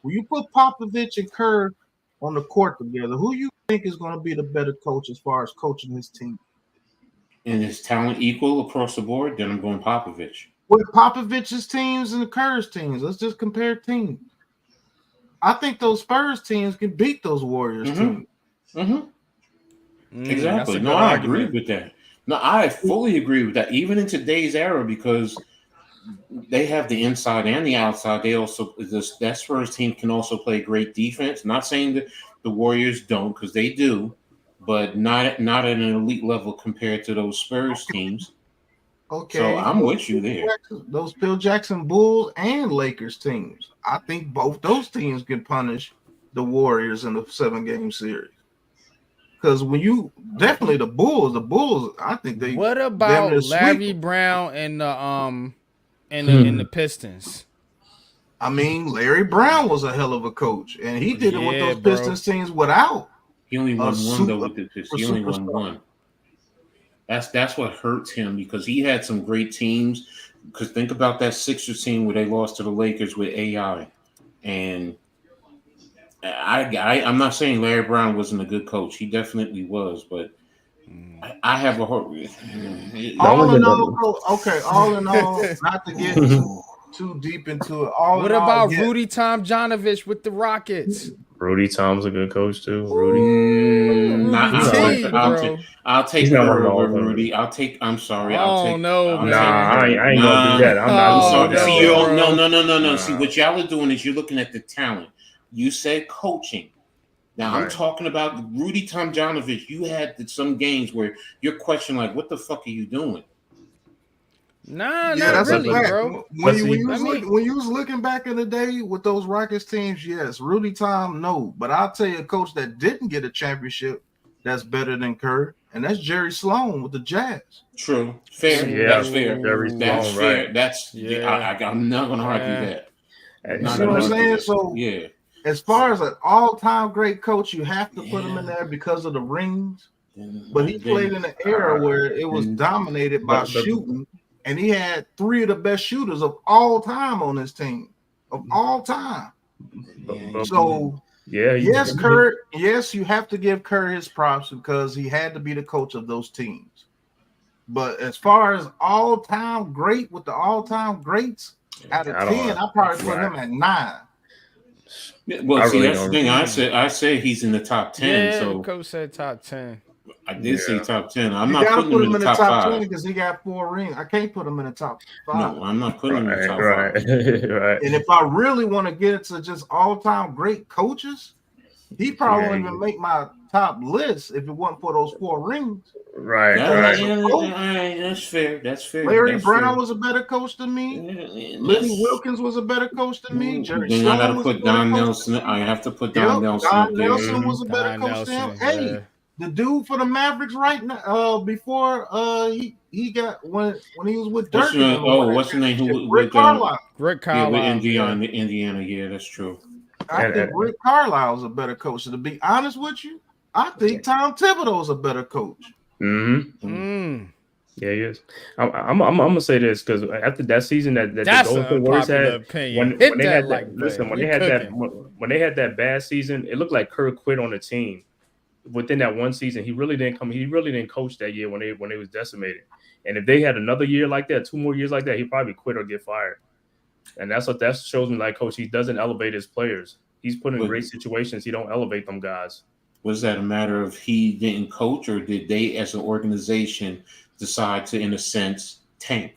When you put Popovich and Kerr on the court together, who you think is going to be the better coach as far as coaching his team? And is talent equal across the board? Then I'm going Popovich. With Popovich's teams and the Kerr's teams, let's just compare teams. I think those Spurs teams can beat those Warriors teams. Exactly. No, I agree with that. No, I fully agree with that. Even in today's era, because they have the inside and the outside. They also that Spurs team can also play great defense. Not saying that the Warriors don't, because they do, but not at an elite level compared to those Spurs teams. Okay, so I'm with you there. Those Phil Jackson Bulls and Lakers teams. I think both those teams can punish the Warriors in the 7-game series. Because when you definitely the Bulls, I think they. What about Larry Brown and the Pistons? I mean, Larry Brown was a hell of a coach, and he did it with those Pistons teams without. He only won one though with the Pistons. He only won one. That's what hurts him, because he had some great teams. Because think about that Sixers team where they lost to the Lakers with AI, and I'm not saying Larry Brown wasn't a good coach. He definitely was, but I have a heart. All in all, not to get too deep into it. What about Rudy Tomjanovich with the Rockets? Rudy Tom's a good coach too. I'll take Kerr over Rudy. I'm sorry. I ain't gonna do that. I'm sorry. No. See, what y'all are doing is you're looking at the talent. You said coaching. Now I'm talking about Rudy Tomjanovich. You had some games where you're questioning, like, what the fuck are you doing? Nah, not really, bro. When you was looking back in the day with those Rockets teams, yes, Rudy Tom, no. But I'll tell you a coach that didn't get a championship that's better than Kerr, and that's Jerry Sloan with the Jazz. True. Fair. Yeah, that's fair. That's fair. Right. That's I'm not gonna argue that. You know what I'm saying? So as far as an all-time great coach, you have to put him in there because of the rings. But he played in an era where it was dominated by shooting. And he had 3 of the best shooters of all time on his team, of all time. So, yes, Kerr. Yes, you have to give Kerr his props because he had to be the coach of those teams. But as far as all-time great with the all-time greats, out of 10, I probably put him at 9. Well, see, that's the thing. I say he's in the top 10. Yeah, so the coach said top 10. I did say top 10. I'm not putting him in the top 5 20 because he got 4 rings. I can't put him in the top 5. No, I'm not putting him in the top 5. Right. And if I really want to get into just all-time great coaches, he probably wouldn't even make my top list if it wasn't for those 4 rings. Right. That's fair. Larry Brown was a better coach than me. Lenny Wilkins was a better coach than me. Jerry Sloan I gotta put Don Nelson. I have to put Don Nelson. Don Nelson was a better coach than him. Hey. The dude for the Mavericks right now, before he got when he was with Dirk. What's the name? Rick Carlisle. Rick Carlisle. Yeah, with Indiana. Yeah, that's true. I think Rick Carlisle is a better coach. To be honest with you, I think Tom Thibodeau is a better coach. Yeah, he is. I'm gonna say this because after that season that the Golden State Warriors had, when they had that bad season, it looked like Kerr quit on the team. Within that one season, he really didn't coach that year when they was decimated. And if they had another year like that, 2 more years like that, he'd probably quit or get fired. And that shows me, like, coach, he doesn't elevate his players. He's put in great situations. He don't elevate them guys. Was that a matter of he didn't coach, or did they, as an organization, decide to, in a sense, tank?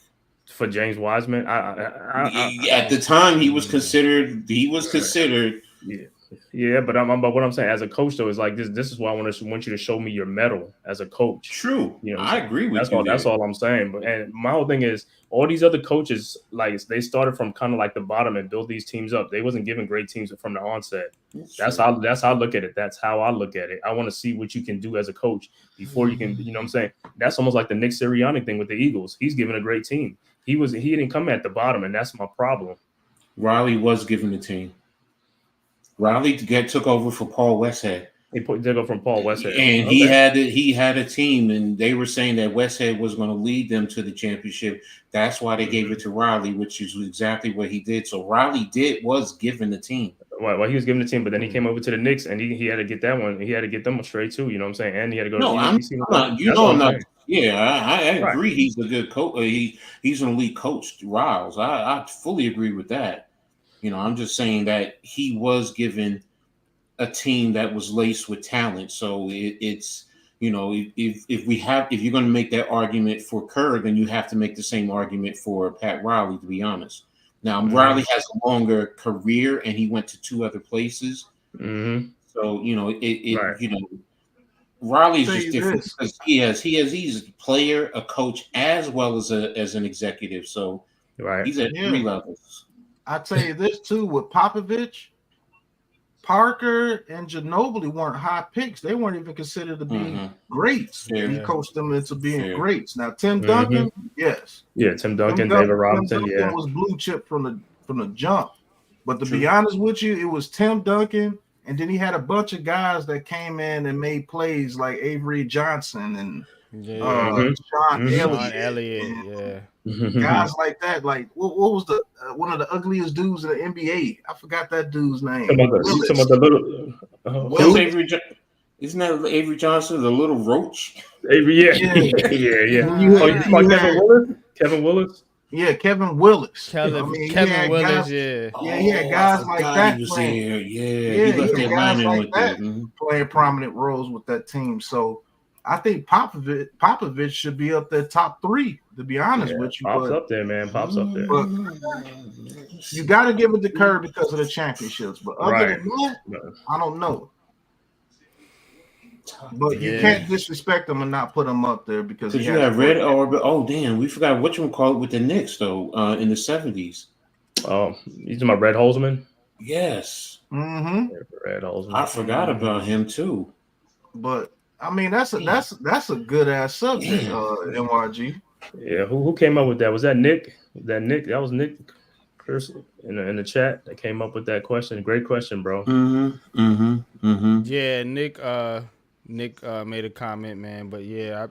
For James Wiseman, at the time he was considered. Yeah, but but what I'm saying as a coach though is like this is why I want you to show me your mettle as a coach. True. You know, I agree with that's you. That's all I'm saying. But and my whole thing is all these other coaches, like they started from kind of like the bottom and built these teams up. They wasn't given great teams from the onset. That's how I look at it. That's how I look at it. I want to see what you can do as a coach before you can, you know what I'm saying? That's almost like the Nick Sirianni thing with the Eagles. He's given a great team. He didn't come at the bottom, and that's my problem. Riley was given the team. Riley took over for Paul Westhead. He took over from Paul Westhead, and he had a team, and they were saying that Westhead was going to lead them to the championship. That's why they gave it to Riley, which is exactly what he did. So Riley was given the team. Well, he was given the team, but then he came over to the Knicks, and he had to get that one. He had to get them straight too. You know what I'm saying? And he had to go. No, I'm not. Yeah, I agree. He's a good coach. He's an elite coach, Riles. I fully agree with that. You know, I'm just saying that he was given a team that was laced with talent. So it's, you know, if you're going to make that argument for Kerr, then you have to make the same argument for Pat Riley, to be honest. Now, Riley has a longer career and he went to 2 other places. Mm-hmm. So, you know, you know, Riley's just different because he's a player, a coach, as well as an executive. So he's at 3 levels. I tell you this too, with Popovich, Parker and Ginobili weren't high picks. They weren't even considered to be greats. He coached them into being greats. Now Tim Duncan, yes. Yeah, Tim Duncan, David Robinson, was blue chip from the jump. But to be honest with you, it was Tim Duncan, and then he had a bunch of guys that came in and made plays like Avery Johnson and Sean Elliott. Guys like that. Like what was the one of the ugliest dudes in the NBA? I forgot that dude's name. Isn't that Avery Johnson, the little roach? Avery, Kevin Willis. Yeah, Kevin Willis. Kevin Willis, he had guys like that playing. He left Atlanta like that playing prominent roles with that team. So I think Popovich should be up there top 3, to be honest with you. Pops up there, man. Pops up there. But you got to give it to Kerr because of the championships. But other than that, I don't know. But you can't disrespect him and not put him up there because you have Red Auerbach. Oh, damn. We forgot what you call it with the Knicks, though, in the 70s. Oh, you talking about Red Holzman? Yes. Mm-hmm. Red Holzman. I forgot about him, too. But I mean, that's a good ass subject, NYG. Yeah, who came up with that? Was that Nick? That was Nick in the chat that came up with that question. Great question, bro. Yeah, Nick made a comment, man. But yeah,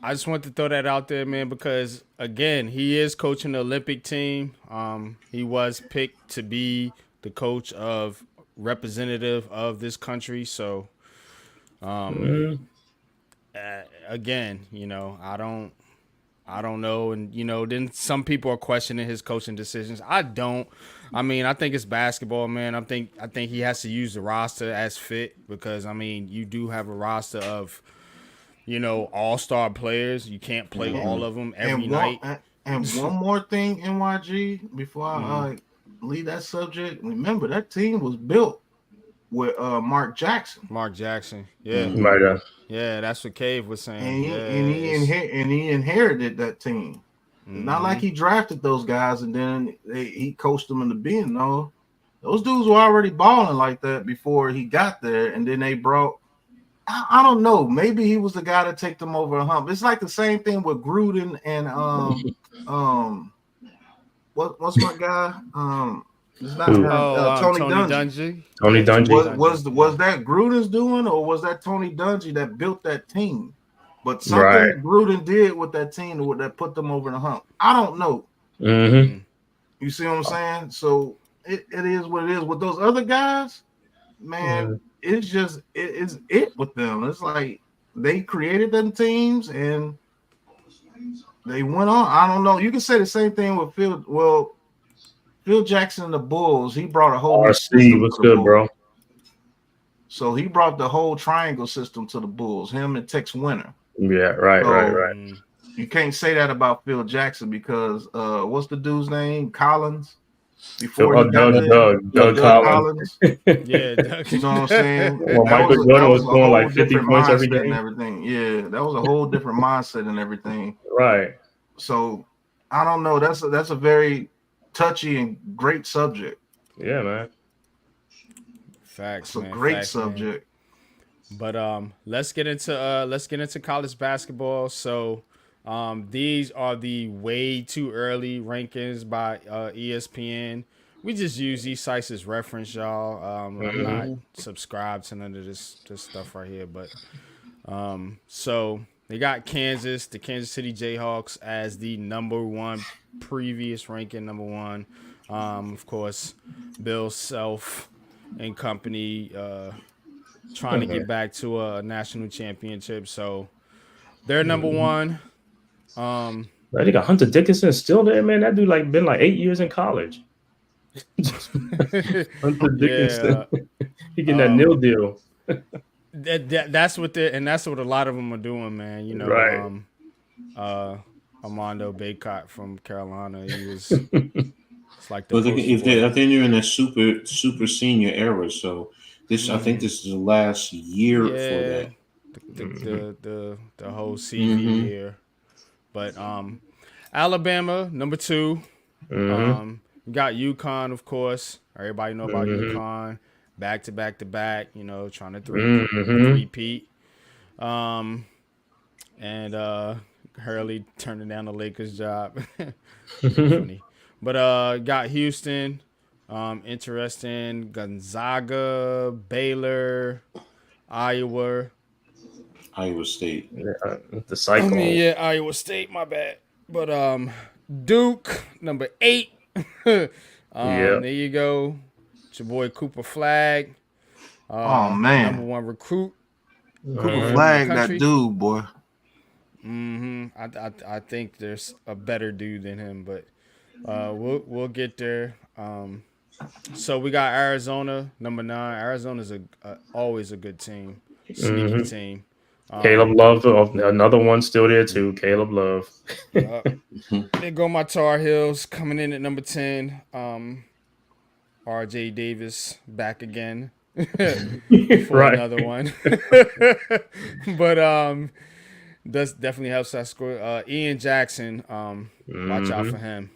I just want to throw that out there, man, because again, he is coaching the Olympic team. He was picked to be the coach of representative of this country, so. Again, you know, I don't know, and you know, then some people are questioning his coaching decisions. I don't. I mean, I think it's basketball, man. I think he has to use the roster as fit because I mean, you do have a roster of, you know, all-star players. You can't play all of them every night. And one more thing, NYG, before I leave that subject, remember that team was built with Mark Jackson. Yeah. Right. Yeah, that's what Cave was saying. And he inherited that team. Not like he drafted those guys and then he coached them into being. No, those dudes were already balling like that before he got there. And then they brought, I don't know, maybe he was the guy to take them over a hump. It's like the same thing with Gruden and what's my guy? It's not Tony Dungy. Tony Dungy. Was that Gruden's doing, or was that Tony Dungy that built that team? But something Gruden did with that team that put them over the hump. I don't know. Mm-hmm. You see what I'm saying? So it is what it is. With those other guys, man, it's just it's with them. It's like they created them teams and they went on. I don't know. You can say the same thing with Phil. Well, Phil Jackson and the Bulls, he brought a whole RC was good, bro. So he brought the whole triangle system to the Bulls, him and Tex Winter. Yeah, right. You can't say that about Phil Jackson because what's the dude's name? Collins. before he got Doug Collins. Yeah, Doug. You know what I'm saying? Well, Michael Jordan was scoring like 50 points every game and everything. Yeah, that was a whole different mindset and everything. Right. So I don't know. That's a very touchy and great subject. Yeah, man. Facts, it's a man. great Facts, subject. Man. But let's get into college basketball. So these are the way too early rankings by ESPN. We just use these sites as reference, y'all. I'm not subscribed to none of this stuff right here, but so they got Kansas, the Kansas City Jayhawks, as the number one, previous ranking number one. Of course, Bill Self and company trying to get back to a national championship. So they're number one. I think Hunter Dickinson is still there, man. That dude been 8 years in college. Hunter Dickinson, he getting that nil deal. That's what that's what a lot of them are doing, man. You know, right. Armando Bacot from Carolina, he was. It's like the. But I think they're in a super senior era, so this I think this is the last year for that. The whole CV year, but Alabama number 2. You got UConn, of course. Everybody know about UConn. Back to back, you know, trying to three-peat. And Hurley turning down the Lakers job. Funny. But got Houston. Interesting. Gonzaga, Baylor, Iowa State. The cycle. Iowa State, my bad. But Duke, number 8. There you go. It's your boy Cooper Flag. Oh man, number 1 recruit. Cooper Flag, that dude, boy. I think there's a better dude than him, but we'll get there. So we got Arizona, number 9. Arizona's always a good team, sneaky team. Caleb Love, another one still there too. Caleb Love. There go my Tar Heels coming in at number 10. RJ Davis back again for another one. But that definitely helps us score. Ian Jackson, watch out for him.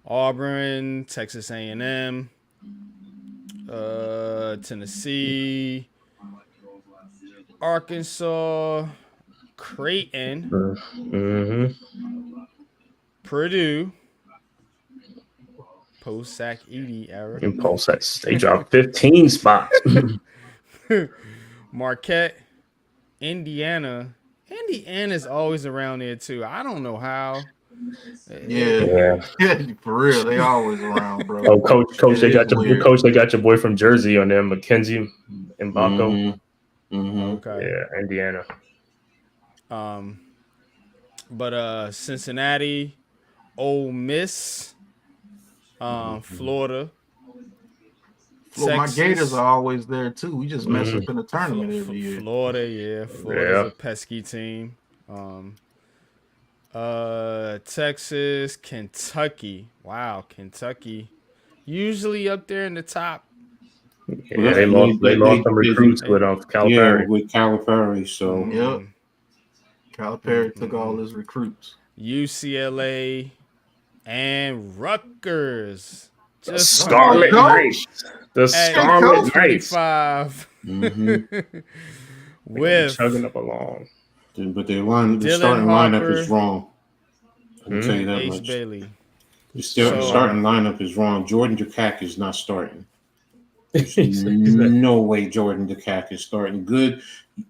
Auburn, Texas A&M, Tennessee, Arkansas, Creighton, Purdue, post-Sac Edey era. In post-Sac, they dropped 15 spots. Marquette, Indiana. Indiana's always around there too. I don't know how. Yeah, for real, they always around, bro. Oh, coach, they got your boy from Jersey on there, Mackenzie Mbako. Okay. Yeah, Indiana. But Cincinnati, Ole Miss, Florida. My Gators are always there too. We just mess up in the tournament every year. Florida's a pesky team. Texas, Kentucky. Wow, Kentucky. Usually up there in the top. Yeah, they lost some recruits with Calipari. Yeah, with Calipari. So yep. Calipari took all his recruits. UCLA and Rutgers. Just Scarlet Knights. The Scarlet Knights. With chugging up along. But the starting lineup is wrong. I can tell you that much. Bailey. The starting lineup is wrong. Jordan DeCack is not starting. There's no way Jordan DeCack is starting. Good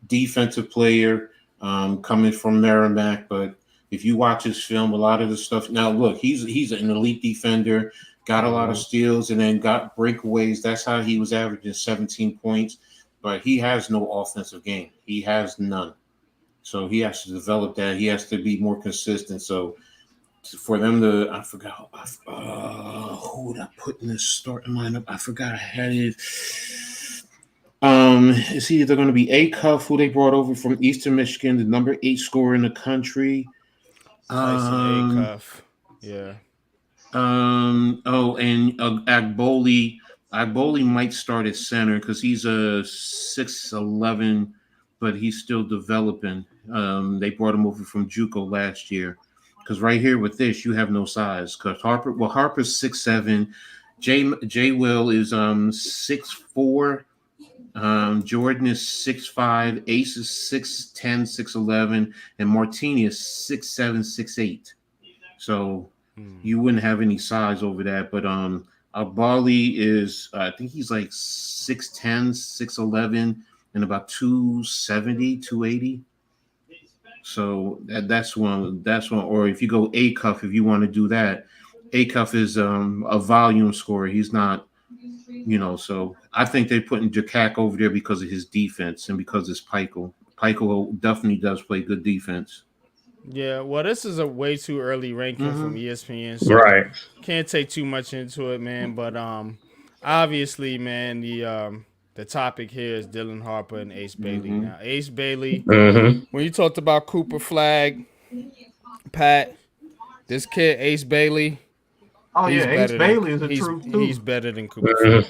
defensive player coming from Merrimack, but if you watch his film, a lot of the stuff. Now, look, he's an elite defender, got a lot of steals, and then got breakaways. That's how he was averaging 17 points. But he has no offensive game. He has none. So he has to develop that. He has to be more consistent. So for them to, I forgot who would I put in this starting lineup? I forgot I had it. It's either going to be Acuff, who they brought over from Eastern Michigan, the number 8 scorer in the country. Acuff, yeah. And Agboli might start at center because he's a 6'11", but he's still developing. They brought him over from JUCO last year. Because right here with this, you have no size. Because Harper's 6'7", Jay Will is 6'4", Jordan is 6'5", Ace is 6'10", 6'11", and Martini is 6'7", 6'8". So you wouldn't have any size over that. But Agbali is I think he's like 6'10", 6'11", and about 270, 280. So that's one. Or if you go Acuff, if you want to do that, Acuff is a volume scorer. He's not, So I think they're putting Jakak over there because of his defense and because it's Pikel. Pikel definitely does play good defense. Yeah, well, this is a way too early ranking from ESPN, so Right. can't take too much into it, man. But obviously, man, the topic here is Dylan Harper and Ace Bailey. Now, Ace Bailey, when you talked about Cooper Flag, Pat, this kid Ace Bailey. Oh yeah, Ace Bailey is a truth too. He's better than Cooper Flag.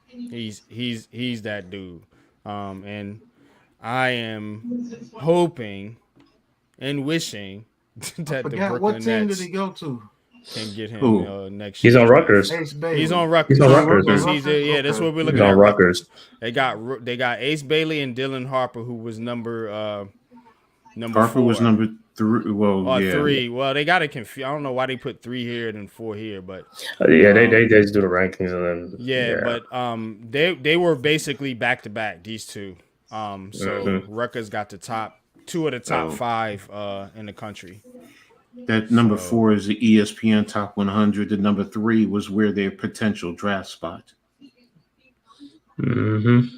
He's that dude. And I am hoping and wishing that the Brooklyn what team Nets did he go to? Can get him next year. He's on Rutgers. He's on Rutgers. That's what we're looking at. Rutgers. They got Ace Bailey and Dylan Harper, who was number Harper 4. was number 3. Well, yeah. 3. Well, they got it confused. I don't know why they put 3 here and 4 here, but they just do the rankings and then but they were basically back to back, these two. So Rutgers got the top 2 of the top 5 in the country. That number 4 is the ESPN Top 100. The number 3 was where their potential draft spot. Okay.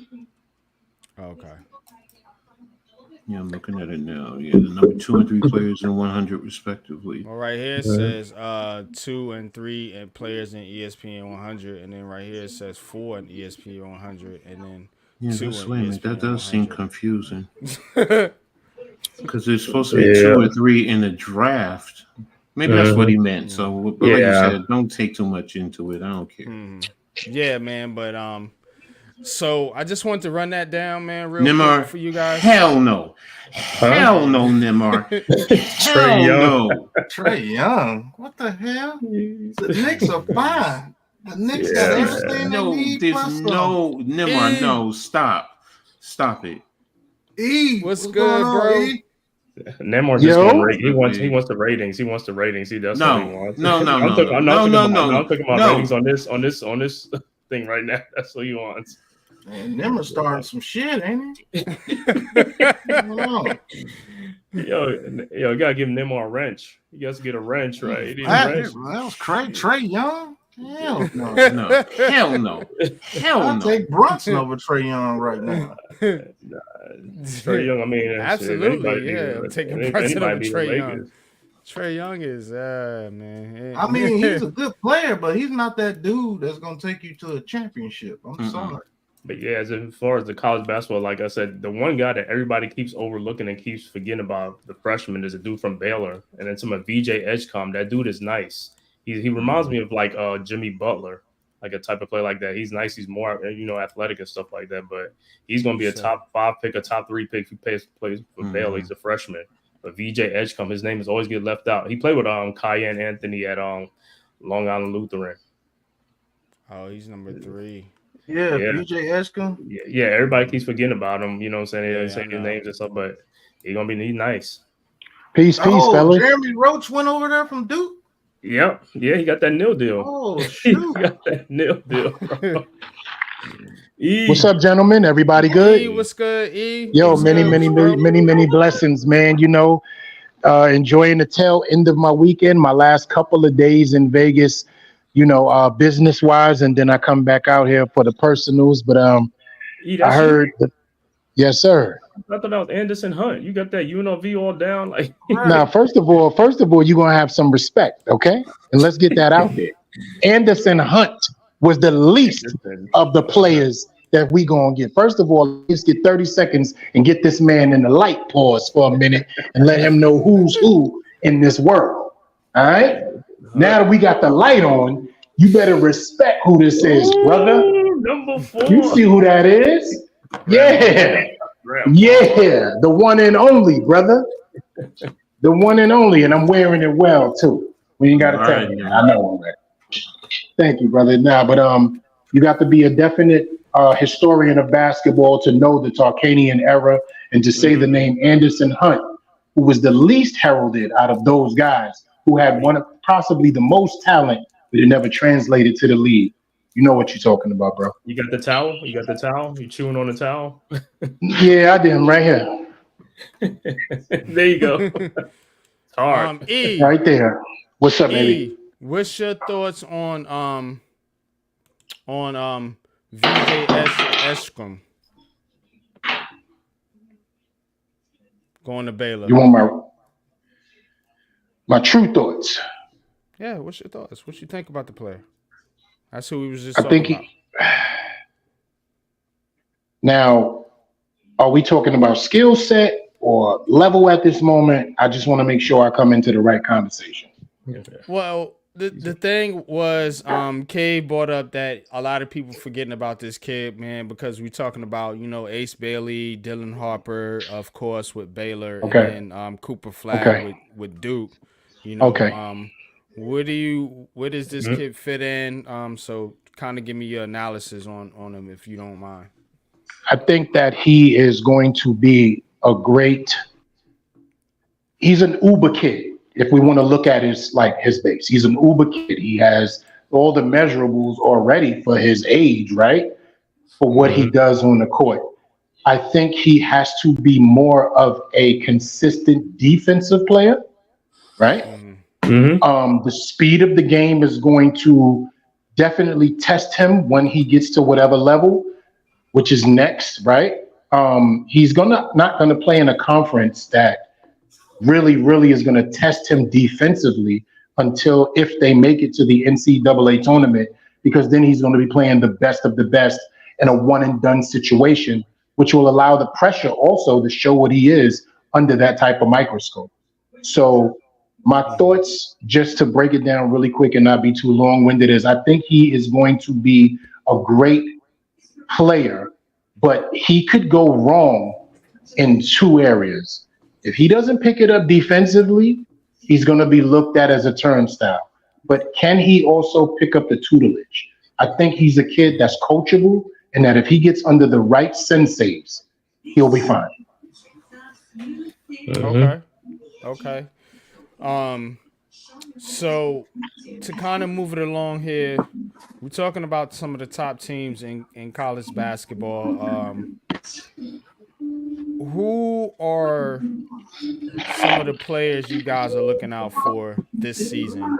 Yeah, I'm looking at it now. Yeah, the number 2 and 3 players in 100 respectively. Well, right here it says 2 and 3 and players in ESPN 100, and then right here it says 4 in ESPN 100, and then 2 in ESPN that does 100. seem confusing. Because there's supposed to be 2 or 3 in the draft. Maybe that's what he meant. So, like you said, don't take too much into it. I don't care. Yeah, man. But so I just want to run that down, man, real quick for you guys. Hell no, Nimar. Trae Young. Trae Young. What the hell? The Knicks are fine. The Knicks got everything they need. Nimar. No, stop it. What's good, bro? Nemar's just he wants the ratings. He wants the ratings. He does what he wants. I'm talking about ratings on this thing right now. That's what he wants. Man, Nemar's starting some shit, ain't he? Yo, you gotta give Nemar a wrench. You guys get a wrench, right? That was Trae Young. Hell no. Hell no. I'll take Brunson over Trae Young right now. Trae Young, I mean, absolutely, I'm taking Brunson over Trae Young. Trae Young is, man. I mean, he's a good player, but he's not that dude that's gonna take you to a championship. I'm sorry. But yeah, as far as the college basketball, like I said, the one guy that everybody keeps overlooking and keeps forgetting about, the freshman, is a dude from Baylor, and then some of VJ Edgecombe. That dude is nice. He reminds me of like Jimmy Butler, like a type of player like that. He's nice. He's more athletic and stuff like that. But he's going to be a top 5 pick, a top 3 pick if he plays for Baylor. He's a freshman. But VJ Edgecombe, his name is always get left out. He played with Cayenne Anthony at Long Island Lutheran. Oh, he's number 3. Yeah, VJ Edgecombe. Yeah, everybody keeps forgetting about him. You know what I'm saying? They say his names and stuff, but he's going to be nice. Peace, fellas. Jeremy Roach went over there from Duke. Yep. Yeah, he got that nil deal. Oh, shoot. He got that nil deal, bro. What's up, gentlemen? Everybody good? E, what's good, E? Yo, many blessings, man. Enjoying the tail end of my weekend, my last couple of days in Vegas, business-wise, and then I come back out here for the personals. But I heard yes, sir. I thought that was Anderson Hunt. You got that UNLV all down, like. Now, first of all, you're gonna have some respect, okay? And let's get that out there. Anderson Hunt was the least of the players that we gonna get. First of all, let's get 30 seconds and get this man in the light pause for a minute and let him know who's who in this world. All right. Now that we got the light on, you better respect who this is, brother. Number 4. You see who that is? Yeah. Yeah. The one and only, brother. The one and only. And I'm wearing it well, too. We ain't got to tell you. I know already. Thank you, brother. Nah, but you got to be a definite historian of basketball to know the Tarkanian era and to say the name Anderson Hunt, who was the least heralded out of those guys, who had one of possibly the most talent, but it never translated to the league. You know what you're talking about, bro. You got the towel? You chewing on the towel? Yeah, I did. Right here. There you go. Hard. E, right there. What's up, baby? What's your thoughts on VJ Eskrim going to Baylor? You want my true thoughts? Yeah, what's your thoughts? What you think about the player? That's who we was just I talking think about. Now, are we talking about skill set or level at this moment? I just want to make sure I come into the right conversation. Well, the thing was, K brought up that a lot of people forgetting about this kid, man, because we're talking about, Ace Bailey, Dylan Harper, of course, with Baylor, and then Cooper Flag with Duke. Where does this kid fit in? So kind of give me your analysis on him, if you don't mind. I think that he is going to be he's an uber kid. If we want to look at his base, he's an uber kid. He has all the measurables already for his age, right? For what he does on the court. I think he has to be more of a consistent defensive player, right? The speed of the game is going to definitely test him when he gets to whatever level, which is next, right? He's not gonna play in a conference that really is gonna test him defensively until if they make it to the NCAA tournament, because then he's gonna be playing the best of the best in a one and done situation, which will allow the pressure also to show what he is under that type of microscope. So my thoughts, just to break it down really quick and not be too long-winded, is I think he is going to be a great player, but he could go wrong in two areas. If he doesn't pick it up defensively, he's going to be looked at as a turnstile. But can he also pick up the tutelage? I think he's a kid that's coachable, and that if he gets under the right senseis, he'll be fine. Okay. So to kind of move it along here, we're talking about some of the top teams in college basketball. Who are some of the players you guys are looking out for this season?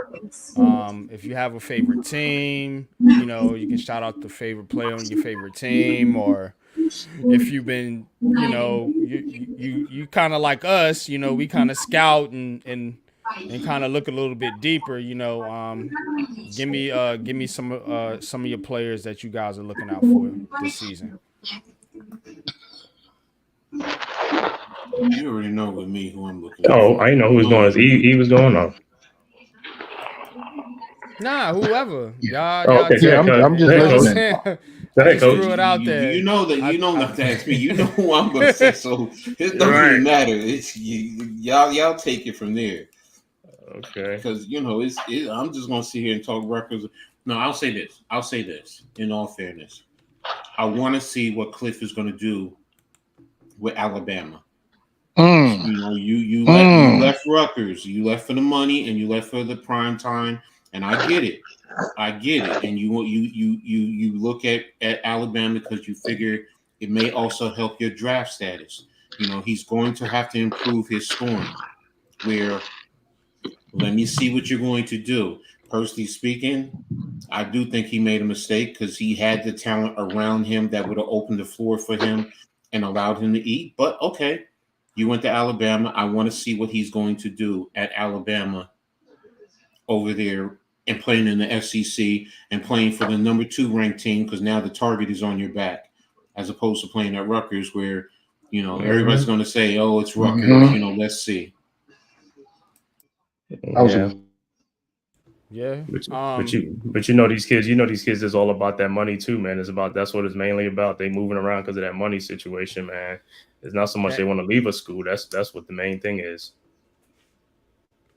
If you have a favorite team, you can shout out the favorite player on your favorite team, or if you've been, you kind of like us, we kind of scout and kind of look a little bit deeper, give me some of your players that you guys are looking out for this season. You already know with me who I'm looking for. I know who's going. He was going off. Nah, whoever. Y'all okay. I'm just listening. I just threw it out there. You know not to ask me. You know who I'm going to say. So it doesn't even matter. It's y'all take it from there. Okay. Because I'm just going to sit here and talk records. No, I'll say this. In all fairness, I want to see what Cliff is going to do with Alabama. You left Rutgers. You left for the money and you left for the prime time. And I get it. And you look at Alabama because you figure it may also help your draft status. He's going to have to improve his scoring. Where, let me see what you're going to do. Personally speaking, I do think he made a mistake because he had the talent around him that would have opened the floor for him and allowed him to eat. But okay, you went to Alabama. I want to see what he's going to do at Alabama over there and playing in the SEC and playing for the number 2 ranked team, because now the target is on your back, as opposed to playing at Rutgers where, everybody's going to say, oh, it's Rutgers, let's see. Yeah. But you know these kids. You know these kids is all about that money too, man. That's what it's mainly about. They moving around because of that money situation, man. It's not so much they want to leave a school. That's what the main thing is.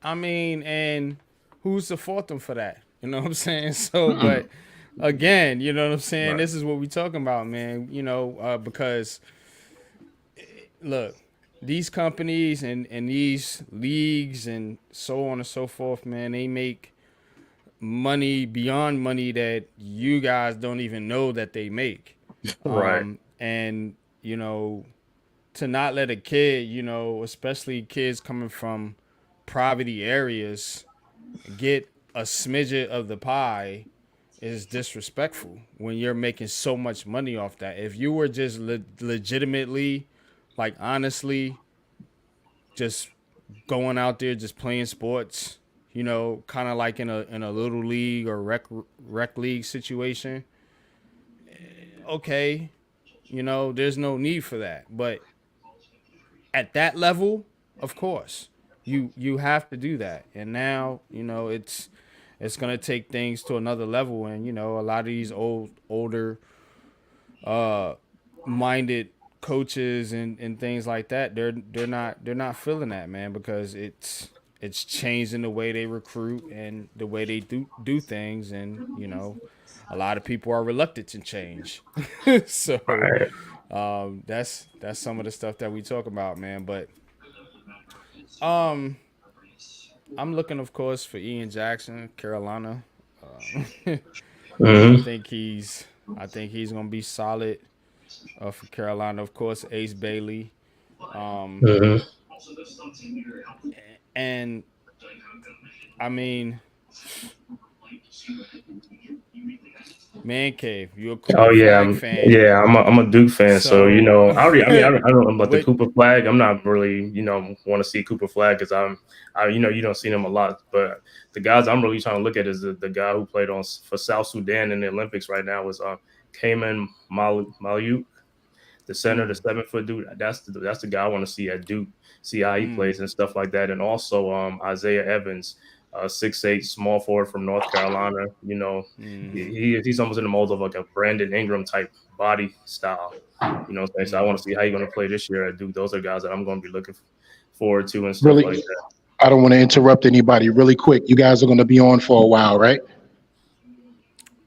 I mean, and who's to fault them for that? You know what I'm saying? So, but again, you know what I'm saying? Right. This is what we talking about, man. You know, because look, these companies and these leagues and so on and so forth, man, they make money beyond money that you guys don't even know that they make. Right. And, you know, to not let a kid, you know, especially kids coming from poverty areas, get a smidget of the pie is disrespectful when you're making so much money off that. If you were just legitimately, like honestly, just going out there just playing sports, you know, kind of like in a little league or rec league situation, okay, you know, there's no need for that. But at that level, of course, you have to do that. And now, you know, it's gonna take things to another level. And you know, a lot of these older minded coaches and things like that, they're not feeling that, man, because it's changing the way they recruit and the way they do things. And you know, a lot of people are reluctant to change. So Right. that's some of the stuff that we talk about, man. But I'm looking, of course, for Ian Jackson, Carolina. I Hmm. think he's gonna be solid for Carolina. Of course, Ace Bailey, Hmm. and I mean, Man Cave, you're a Oh Cooper yeah, Flag fan, I'm a Duke fan, so you so know I already. I mean, I don't know about the what? Cooper flag. I'm not really want to see Cooper flag because you don't see them a lot. But the guys I'm really trying to look at is the guy who played for South Sudan in the Olympics right now was Cayman Malyuk, the center, the 7 foot dude. That's the guy I want to see at Duke, see how he plays and stuff like that. And also Isaiah Evans, 6'8", small forward from North Carolina. You know, he's almost in the mold of like a Brandon Ingram type body style. You know what I'm saying? So I want to see how he's going to play this year at Duke. Those are guys that I'm going to be looking forward to and stuff like Really, that. I don't want to interrupt anybody. Really quick, you guys are going to be on for a while, right?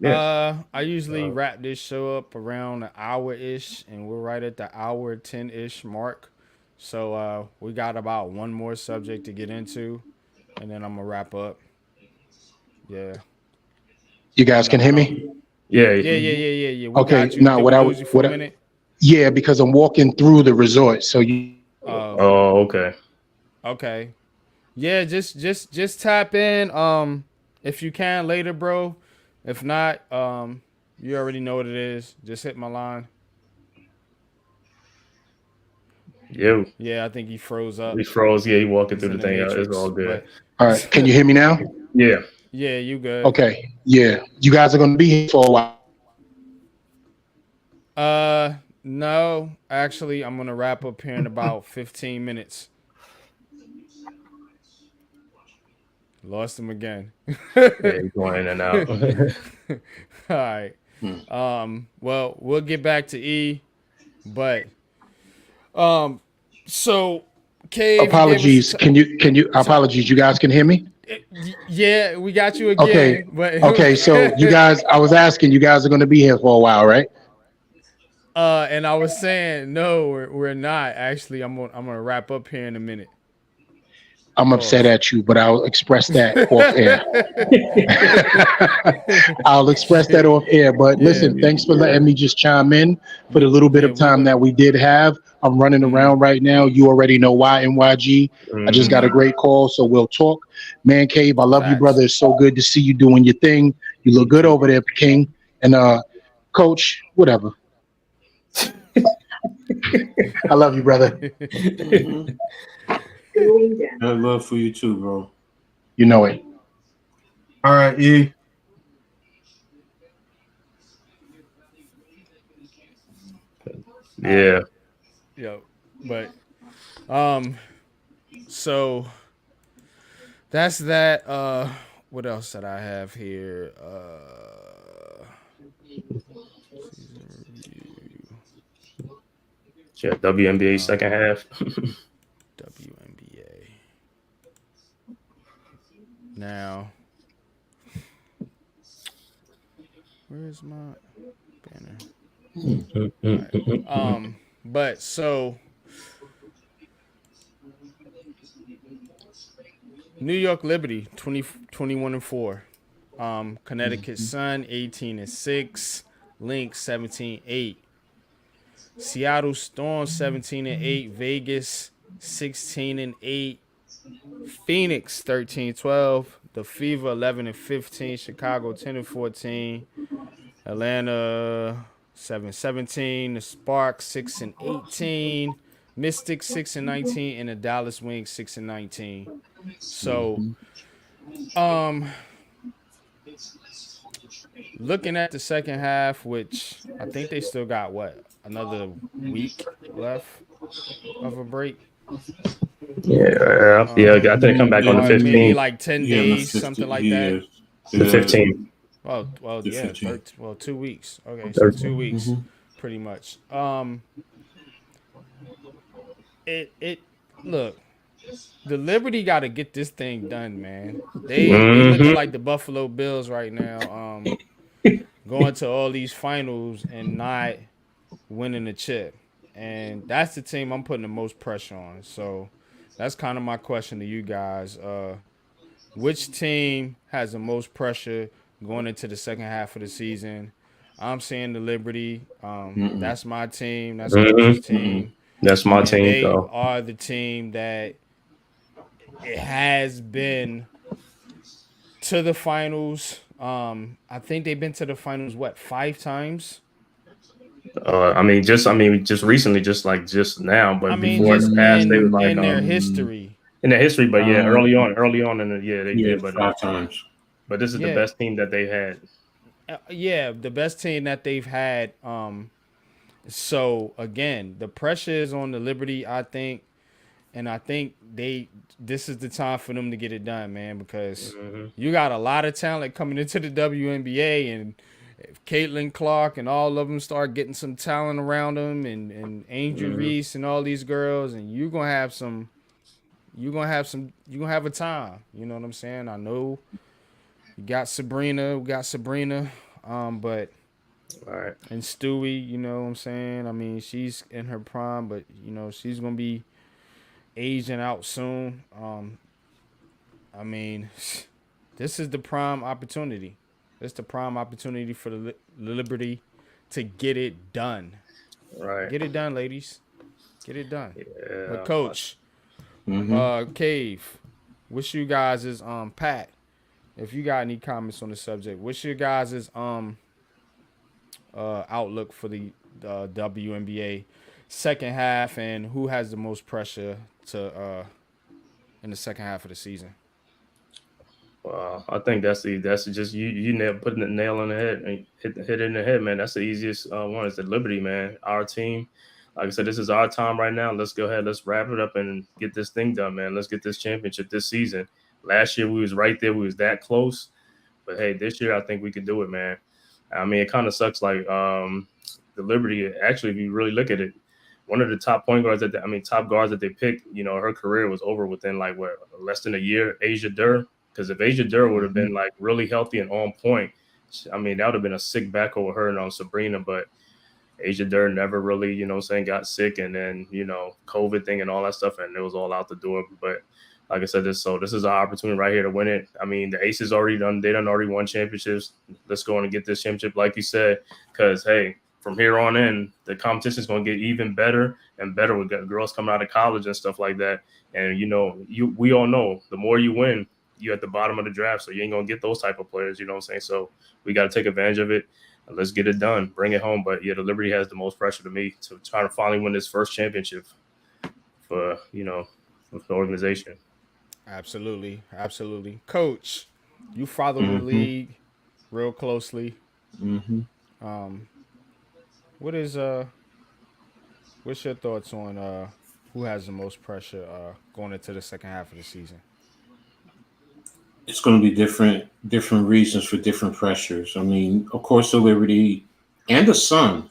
Yeah. I usually wrap this show up around an hour ish, and we're right at the hour 10 ish mark. So we got about one more subject to get into, and then I'm gonna wrap up. Yeah. You I guys know. can hear me? Yeah. Yeah. We Okay. got you. Now, Did we lose you for a minute? yeah, because I'm walking through the resort. So you, Oh, Oh, okay. okay. Yeah, just tap in if you can later, bro. If not, you already know what it is. Just hit my line. Yeah. Yeah, I think he froze up. He froze. Yeah, he walking He's through in the the thing. It's all matrix. good. But all right. Can you hear me now? Yeah. yeah, you good. Okay. Yeah. You guys are going to be here for a while. No, actually, I'm gonna wrap up here in about 15 minutes. Lost him again. Yeah, he's going in and out. All right. Well, we'll get back to E, but so Cave, you gave us. Apologies. Apologies. You guys can hear me? Yeah, we got you Okay. again. But Okay. So you guys, I was asking, you guys are going to be here for a while, right? and I was saying no, we're not. Actually, I'm gonna wrap up here in a minute. I'm upset Pause. at you, but I'll express that off air. I'll express that off air. But Yeah, listen, thanks for letting me just chime in for the little bit yeah, of we're time gonna. that we did have. I'm running around right now. You already know why NYG. I just got a great call, so we'll talk. Man Cave, I love you, Facts. brother. It's so good to see you doing your thing. You look good over there, King. And Coach, whatever. I love you, brother. I love for you too, bro. You know it. All right, E. Yeah. Yo, but so that's that. what else did I have here? Season review. Yeah, WNBA second half. WNBA. Now, where's my banner? Right. But so New York Liberty 21-4. Connecticut Sun 18-6. Lynx 17-8. Seattle Storm 17-8. Vegas 16-8. Phoenix 13-12. The Fever 11-15. Chicago 10-14. Atlanta 7-17. The Sparks 6-18. Mystics 6-19, and the Dallas Wings 6-19. So, looking at the second half, which I think they still got another week left of a break. Yeah. I think they come back on the 15th. Maybe like 10 days, something like that. The 15th. Well, yeah, 2 weeks. Okay, so 2 weeks, pretty much. It look, the Liberty got to get this thing done, man. They looking like the Buffalo Bills right now. Going to all these finals and not winning the chip, and that's the team I'm putting the most pressure on. So that's kind of my question to you guys. Which team has the most pressure going into the second half of the season? I'm saying the Liberty. That's my team. That's Coach's team. That's my team. They are the team that it has been to the finals. I think they've been to the finals 5 times. Just recently, just now, but before in the past, they were like in their history. In their history, but yeah, early on in the they did, but 5 times. But this is the best team that they've had. The best team that they've had. So again, the pressure is on the Liberty, I think, and I think this is the time for them to get it done, man, because you got a lot of talent coming into the WNBA, and if Caitlin Clark and all of them start getting some talent around them, and Angel Reese and all these girls, and you're gonna have a time. You know what I'm saying? I know we got Sabrina, but all right. And Stewie, you know what I'm saying? I mean, she's in her prime, but you know, she's gonna be aging out soon. I mean, this is the prime opportunity. It's the prime opportunity for the Liberty to get it done. Right. Get it done, ladies. Get it done. Yeah. But Coach, Cave, what's you guys is Pat? If you got any comments on the subject, what's your guys is outlook for the WNBA second half, and who has the most pressure to in the second half of the season? Well, I think that's just you putting the nail on the head and hit it in the head, man. That's the easiest one. It's the Liberty, man. Our team. Like I said, this is our time right now. Let's go ahead. Let's wrap it up and get this thing done, man. Let's get this championship this season. Last year we was right there. We was that close. But hey, this year I think we could do it, man. I mean, it kind of sucks. Like the Liberty, actually, if you really look at it, one of the top guards that they picked, you know, her career was over within less than a year. Asia Durr, because if Asia Durr would have been like really healthy and on point, I mean, that would have been a sick backcourt with her and Sabrina. But Asia Durr never really, you know, got sick, and then COVID thing and all that stuff, and it was all out the door. But like I said, this is our opportunity right here to win it. I mean, the Aces already already won championships. Let's go on and get this championship, like you said, because hey, from here on in, the competition is going to get even better and better. We got girls coming out of college and stuff like that, and we all know the more you win, you're at the bottom of the draft, so you ain't gonna get those type of players. You know what I'm saying? So we got to take advantage of it. Let's get it done. Bring it home. But yeah, the Liberty has the most pressure to me to try to finally win this first championship for the organization. Absolutely. Coach, you follow the league real closely. What's your thoughts on who has the most pressure going into the second half of the season? It's going to be different reasons for different pressures. I mean, of course, the Liberty and the Sun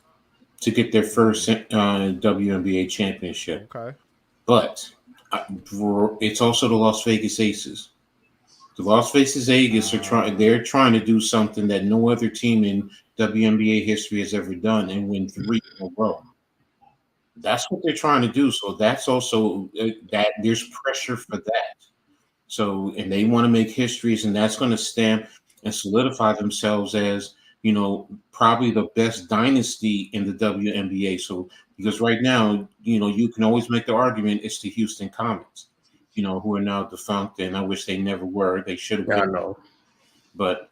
to get their first WNBA championship, Okay. but it's also the Las Vegas Aces. The Las Vegas Aces are trying. They're trying to do something that no other team in WNBA history has ever done, and win 3 in a row. That's what they're trying to do. So that's also that there's pressure for that. So, and they want to make histories, and that's going to stamp and solidify themselves as, probably the best dynasty in the WNBA. So, because right now, you can always make the argument it's the Houston Comets, who are now defunct, and I wish they never were. They should have Yeah, I been. know. But,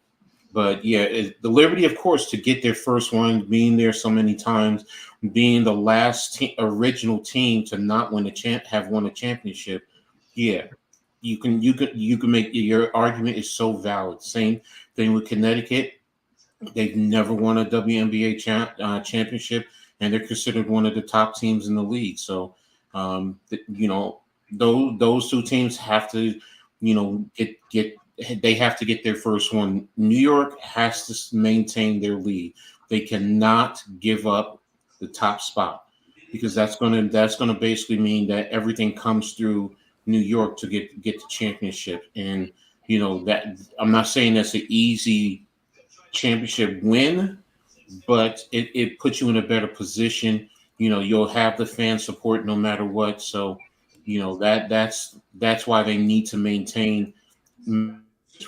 yeah, the Liberty, of course, to get their first one, being there so many times, being the last original team to not win have won a championship. Yeah, you can make your argument is so valid. Same thing with Connecticut. They've never won a WNBA championship, and they're considered one of the top teams in the league. So, those two teams have to, get they have to get their first one. New York has to maintain their lead. They cannot give up the top spot because that's gonna basically mean that everything comes through New York to get the championship. And that I'm not saying that's an easy championship win, but it puts you in a better position. You'll have the fan support no matter what. So, that's why they need to maintain.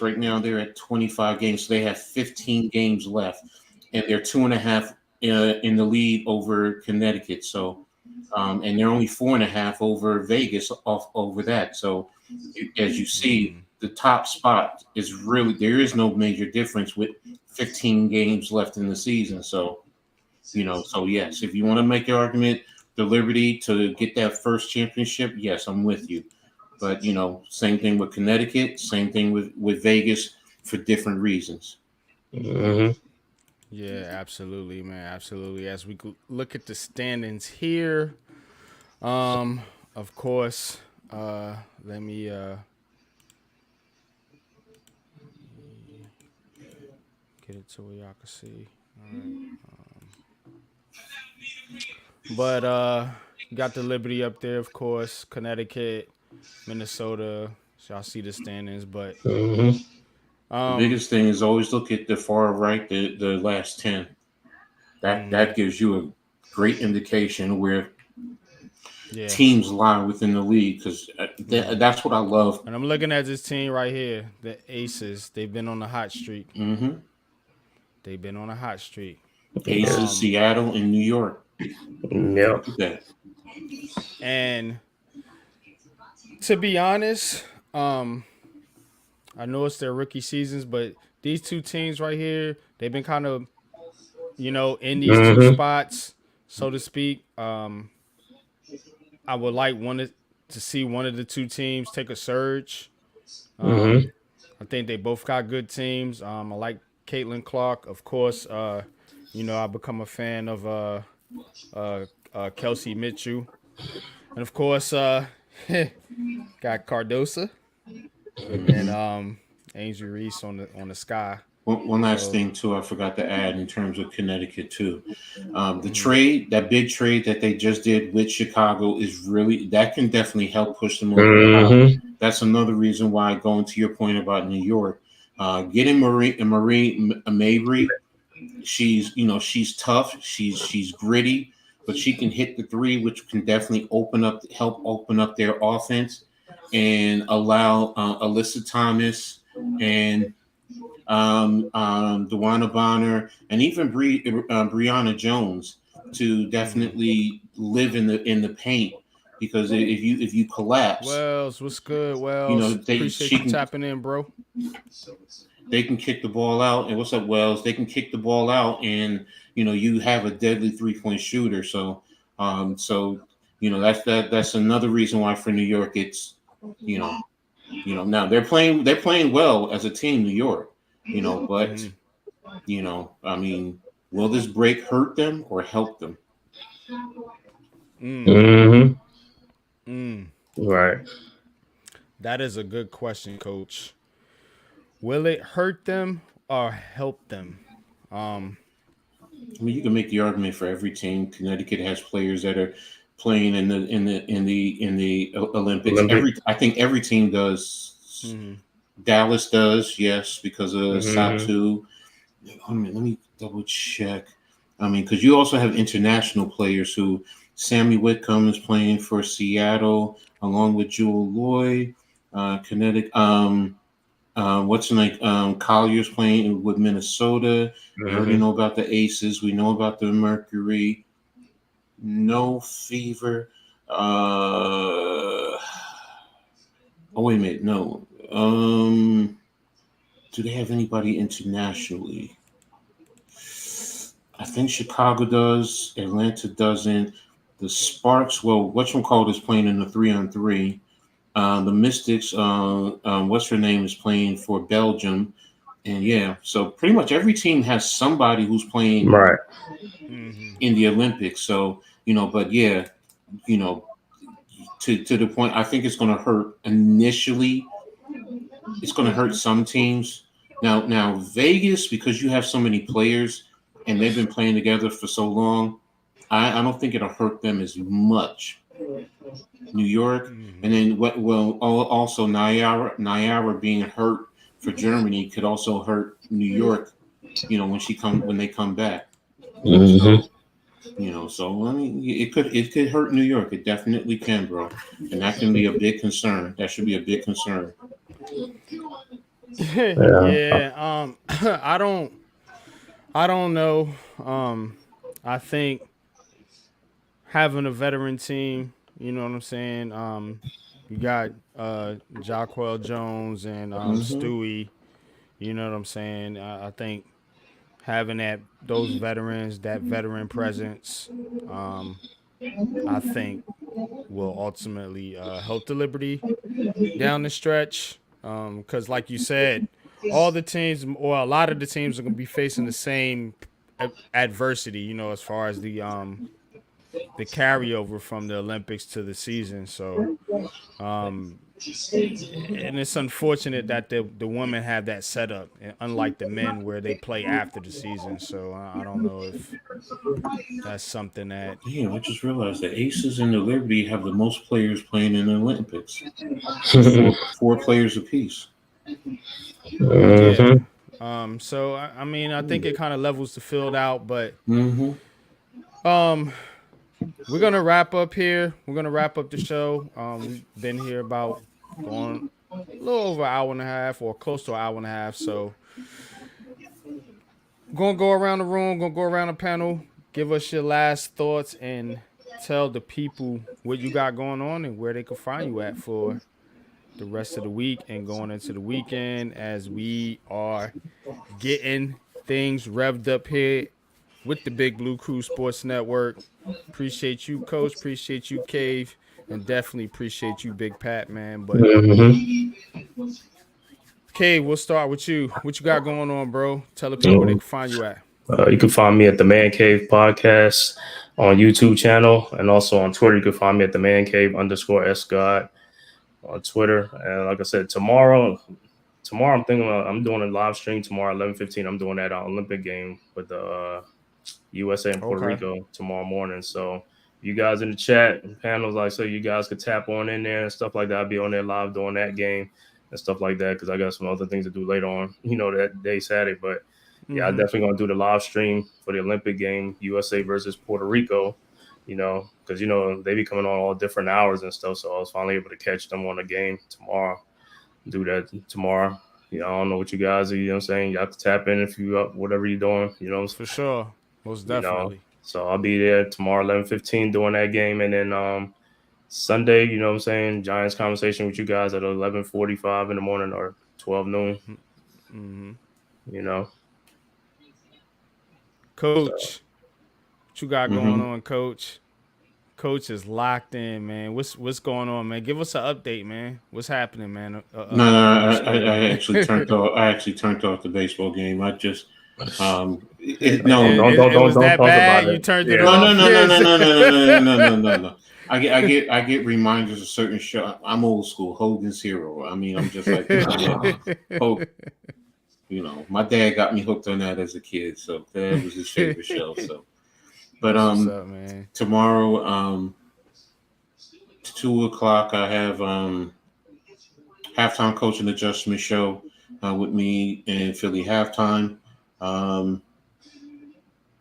Right now, they're at 25 games. So they have 15 games left, and they're 2.5 in the lead over Connecticut. So, and they're only 4.5 over Vegas off over that. So, as you see, the top spot is really there is no major difference with 15 games left in the season. So, so yes, if you want to make the argument, the Liberty to get that first championship, yes, I'm with you. But same thing with Connecticut, same thing with Vegas for different reasons. Mm-hmm. Yeah, absolutely, man. Absolutely. As we look at the standings here, of course, let me get it to where y'all can see. All right. But got the Liberty up there, of course. Connecticut, Minnesota. So y'all see the standings, but Mm-hmm. The biggest thing is always look at the far right, the last 10. That gives you a great indication where yeah. teams lie within the league because that's what I love. And I'm looking at this team right here, the Aces. They've been on a hot streak. Mm-hmm. They've been on a hot streak. Aces, Seattle, and New York. Yeah. Look at that. And to be honest, I know it's their rookie seasons, but these two teams right here, they've been kind of, in these two spots, so to speak. I would like to see one of the two teams take a surge. I think they both got good teams. I like Caitlin Clark, of course. I become a fan of Kelsey Mitchell, and of course, got Cardosa and Angel Reese on the sky. One last thing too, I forgot to add in terms of Connecticut too. The trade, that big trade that they just did with Chicago, is really that can definitely help push them over the top. That's another reason why, going to your point about New York, getting Marie Mabry, she's tough, she's gritty, but she can hit the three, which can definitely help open up their offense and allow Alyssa Thomas and Dewana Bonner, and even Brianna Jones to definitely live in the paint. Because if you collapse, Wells, what's good? Wells, appreciate you tapping in, bro. They can kick the ball out. And what's up, Wells? They can kick the ball out, and you have a deadly 3-point shooter. So, that's another reason why for New York it's now they're playing well as a team, New York. But I mean, will this break hurt them or help them? Right. That is a good question, Coach. Will it hurt them or help them? I mean, you can make the argument for every team. Connecticut has players that are playing in the Olympics. I think every team does. Mm-hmm. Dallas does, yes, because of Satu. Let me double check. I mean, because you also have international players who Sammy Whitcomb is playing for Seattle along with Jewel Lloyd, Connecticut. What's the name? Collier's playing with Minnesota. We already know about the Aces. We know about the Mercury. No Fever. Oh wait a minute, no. Do they have anybody internationally? I think Chicago does. Atlanta doesn't. The Sparks, well, whatchamacallit is playing in the 3-on-3. The Mystics, what's her name, is playing for Belgium. And yeah, so pretty much every team has somebody who's playing in the Olympics. So, but yeah, to the point, I think it's going to hurt initially. It's going to hurt some teams. Now Vegas, because you have so many players and they've been playing together for so long, I don't think it'll hurt them as much. New York, and then also Nyara being hurt for Germany could also hurt New York. When they come back. So I mean, it could hurt New York. It definitely can, bro, and that can be a big concern. That should be a big concern. Yeah. I don't know. I think having a veteran team, you know what I'm saying? You got Jaquel Jones and Stewie, you know what I'm saying? I think having those veterans, that veteran presence, I think will ultimately help the Liberty down the stretch. Because like you said, all the teams or a lot of the teams are going to be facing the same adversity, as far as the carryover from the Olympics to the season. So, and it's unfortunate that the women have that setup, unlike the men where they play after the season. So I don't know if that's something that. Yeah, I just realized the Aces and the Liberty have the most players playing in the Olympics. Four players apiece. Yeah. So I mean, I think it kind of levels the field out, but we're gonna wrap up here. We're gonna wrap up the show. We've been here about going a little over an hour and a half, or close to an hour and a half. So, gonna go around the room, gonna go around the panel, give us your last thoughts, and tell the people what you got going on and where they can find you at for the rest of the week and going into the weekend, as we are getting things revved up here with the Big Blue Crew Sports Network. Appreciate you, Coach. Appreciate you, Cave. And definitely appreciate you, Big Pat, man. But Cave, we'll start with you. What you got going on, bro? Tell the people where they can find you at. You can find me at the Man Cave Podcast on YouTube channel, and also on Twitter. You can find me at the Man Cave _SGod on Twitter. And like I said, tomorrow I'm thinking I'm doing a live stream tomorrow, 11:15. I'm doing that Olympic game with the USA and Puerto Rico tomorrow morning. So you guys in the chat and panels, like, so you guys could tap on in there and stuff like that. I'll be on there live doing that game and stuff like that, because I got some other things to do later on, that day Saturday. But yeah, I'm definitely gonna do the live stream for the Olympic game, USA versus Puerto Rico. Because they be coming on all different hours and stuff. So I was finally able to catch them on the game tomorrow. Do that tomorrow. I don't know what you guys are, I'm saying? You have to tap in if you up, whatever you're doing, For sure. Most definitely. So I'll be there tomorrow, 11:15, doing that game. And then Sunday, what I'm saying, Giants conversation with you guys at 11:45 in the morning or 12 noon. Coach, what you got going on, Coach? Coach is locked in, man. What's going on, man? Give us an update, man. What's happening, man? I actually turned off. I actually turned off the baseball game. I just don't talk bad? about it. You turned it off. No. I get reminders of certain show. I'm old school. Hogan's Hero. I mean, I'm just like Hogan. You know, my dad got me hooked on that as a kid, so that was his favorite show. So, but What's up, man? tomorrow, 2 o'clock, I have halftime coaching adjustment show with me in Philly halftime. Um,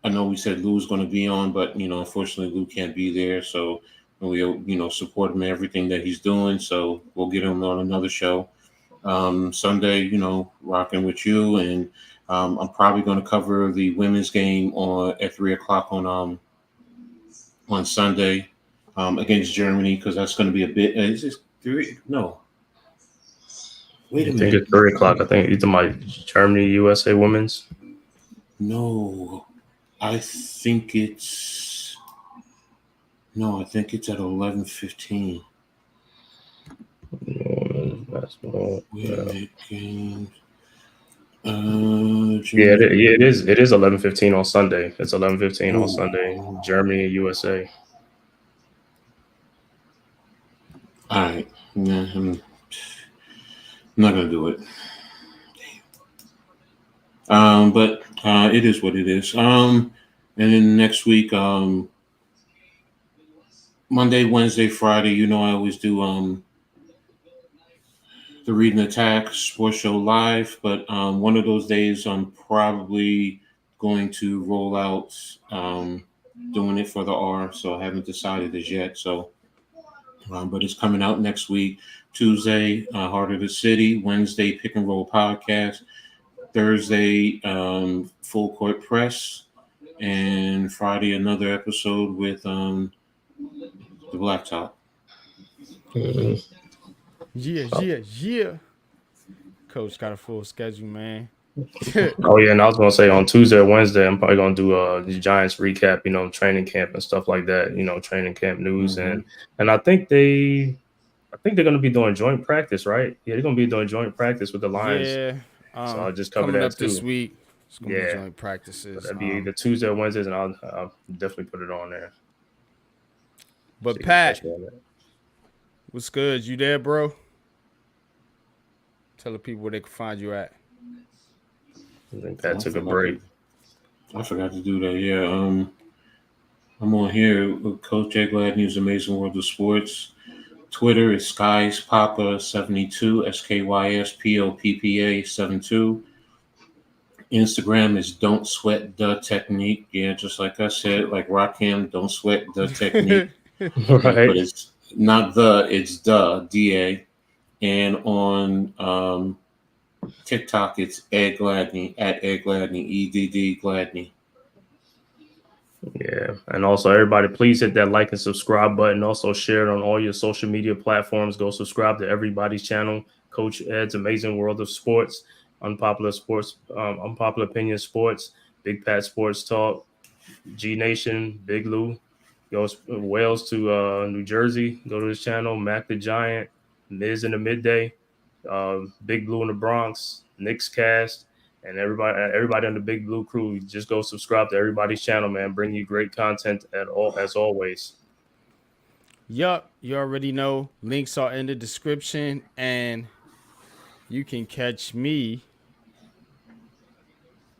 I know we said Lou's going to be on, but unfortunately Lou can't be there, so we'll support him in everything that he's doing. So we'll get him on another show. Sunday, rocking with you, and I'm probably going to cover the women's game at 3 o'clock on Sunday against Germany, because that's going to be a bit. Is this three? No. Wait a minute. I think it's 3 o'clock. I think you're talking about Germany, USA women's. No, I think it's at 11:15. Games. It is. It is 11:15 on Sunday. It's 11:15 on Sunday. Germany and USA. All right. Nah, I'm not gonna do it. But it is what it is. And then next week, Monday, Wednesday, Friday, I always do the Read and Attack Sports Show live. But one of those days, I'm probably going to roll out doing it for the R. So I haven't decided as yet. So, but it's coming out next week. Tuesday, Heart of the City. Wednesday, Pick and Roll Podcast. Thursday, Full Court Press, and Friday another episode with the Blacktop. Yeah. Coach got a full schedule, man. Oh yeah, and I was gonna say on Tuesday or Wednesday, I'm probably gonna do the Giants recap, training camp and stuff like that, training camp news, and I think they're gonna be doing joint practice, right? Yeah, they're gonna be doing joint practice with the Lions. Yeah. So I'll just cover coming that up too. this week. It's gonna be joint practices. So that'd be either Tuesday or Wednesdays, and I'll definitely put it on there. But so Pat, what's good? You there, bro? Tell the people where they can find you at. I think Pat took a break. I forgot to do that. Yeah. I'm on here with Coach Ed Gladney's Amazing World of Sports. Twitter is SkyspOppa72, SKYSPOPPA 72. Instagram is Don't Sweat the Technique. Yeah, just like I said, like Rakim, Don't Sweat the Technique. Right. But it's not it's the DA. And on TikTok, it's Ed Gladney, at Ed Gladney, EDD Gladney. Yeah, and also everybody, please hit that like and subscribe button. Also share it on all your social media platforms. Go subscribe to everybody's channel. Coach Ed's Amazing World of Sports, Unpopular Opinion Sports, Big Pat Sports Talk, G Nation, Big Lou. Goes Wales to New Jersey. Go to his channel. Mac the Giant, Miz in the Midday, Big Blue in the Bronx, Knicks Cast. And everybody on the Big Blue crew, just go subscribe to everybody's channel, man. Bring you great content as always. Yup, you already know. Links are in the description, and you can catch me,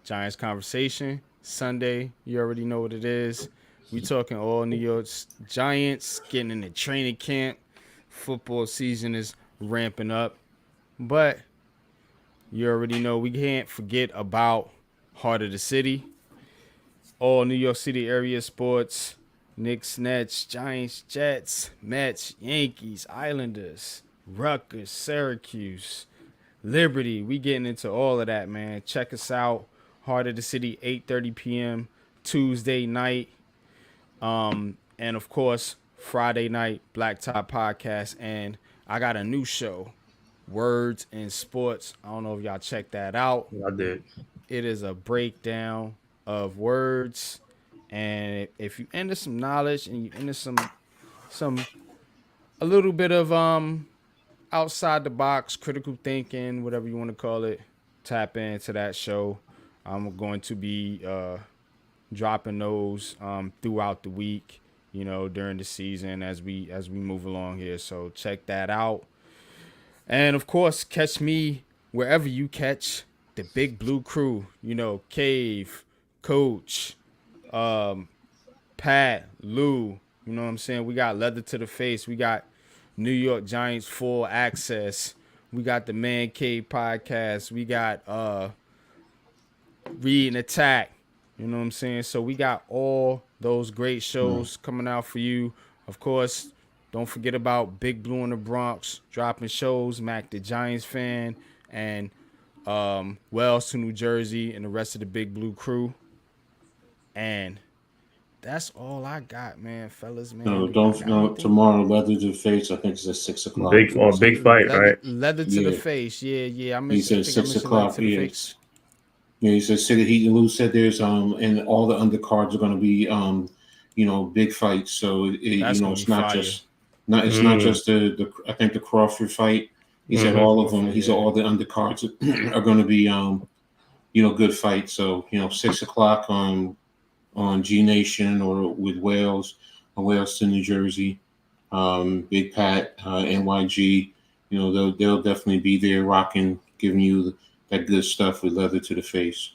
Giants Conversation, Sunday. You already know what it is. We talking all New York Giants getting in the training camp. Football season is ramping up, but you already know we can't forget about Heart of the City. All New York City area sports. Knicks, Nets, Giants, Jets, Mets, Yankees, Islanders, Rutgers, Syracuse, Liberty. We getting into all of that, man. Check us out. Heart of the City, 8:30 p.m. Tuesday night. And, of course, Friday night, Blacktop Podcast. And I got a new show. Words in Sports. I don't know if y'all checked that out. I did. It is a breakdown of words, and if you into some knowledge and you into a little bit of outside the box critical thinking, whatever you want to call it, tap into that show. I'm going to be dropping those throughout the week. during the season as we move along here. So check that out. And of course, catch me wherever you catch the Big Blue Crew. Cave, Coach, Pat, Lou. You know what I'm saying? We got Leather to the Face. We got New York Giants Full Access. We got the Man Cave Podcast. We got Read and Attack. You know what I'm saying? So we got all those great shows coming out for you. Of course, don't forget about Big Blue in the Bronx dropping shows, Mac the Giants fan, and Wells to New Jersey, and the rest of the Big Blue crew. And that's all I got, man, fellas, man. No, tomorrow, Leather to the Face, I think it's at 6 o'clock. Big fight, right? Leather to the Face, yeah. He said 6 o'clock, yes. Yeah, he said Lou said there's and all the undercards are going to be big fights. So it's not just the I think the Crawford fight. He said all of them. He said all the undercards are going to be good fights. So 6 o'clock on G Nation or with Wales to New Jersey, Big Pat, NYG. They'll definitely be there rocking, giving you that good stuff with Leather to the Face.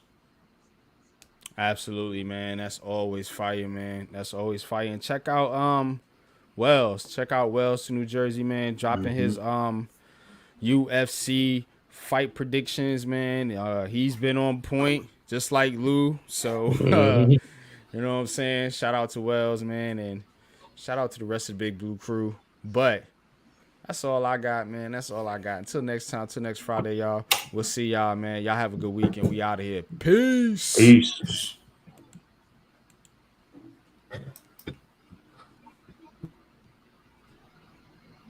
Absolutely, man. That's always fire, man. That's always fire. And check out Wells. Check out Wells to New Jersey, man. Dropping his UFC fight predictions, man. He's been on point, just like Lou. So you know what I'm saying? Shout out to Wells, man, and shout out to the rest of the Big Blue crew. But that's all I got, man. That's all I got. Until next time, till next Friday, y'all. We'll see y'all, man. Y'all have a good weekend. We out of here. Peace. Peace.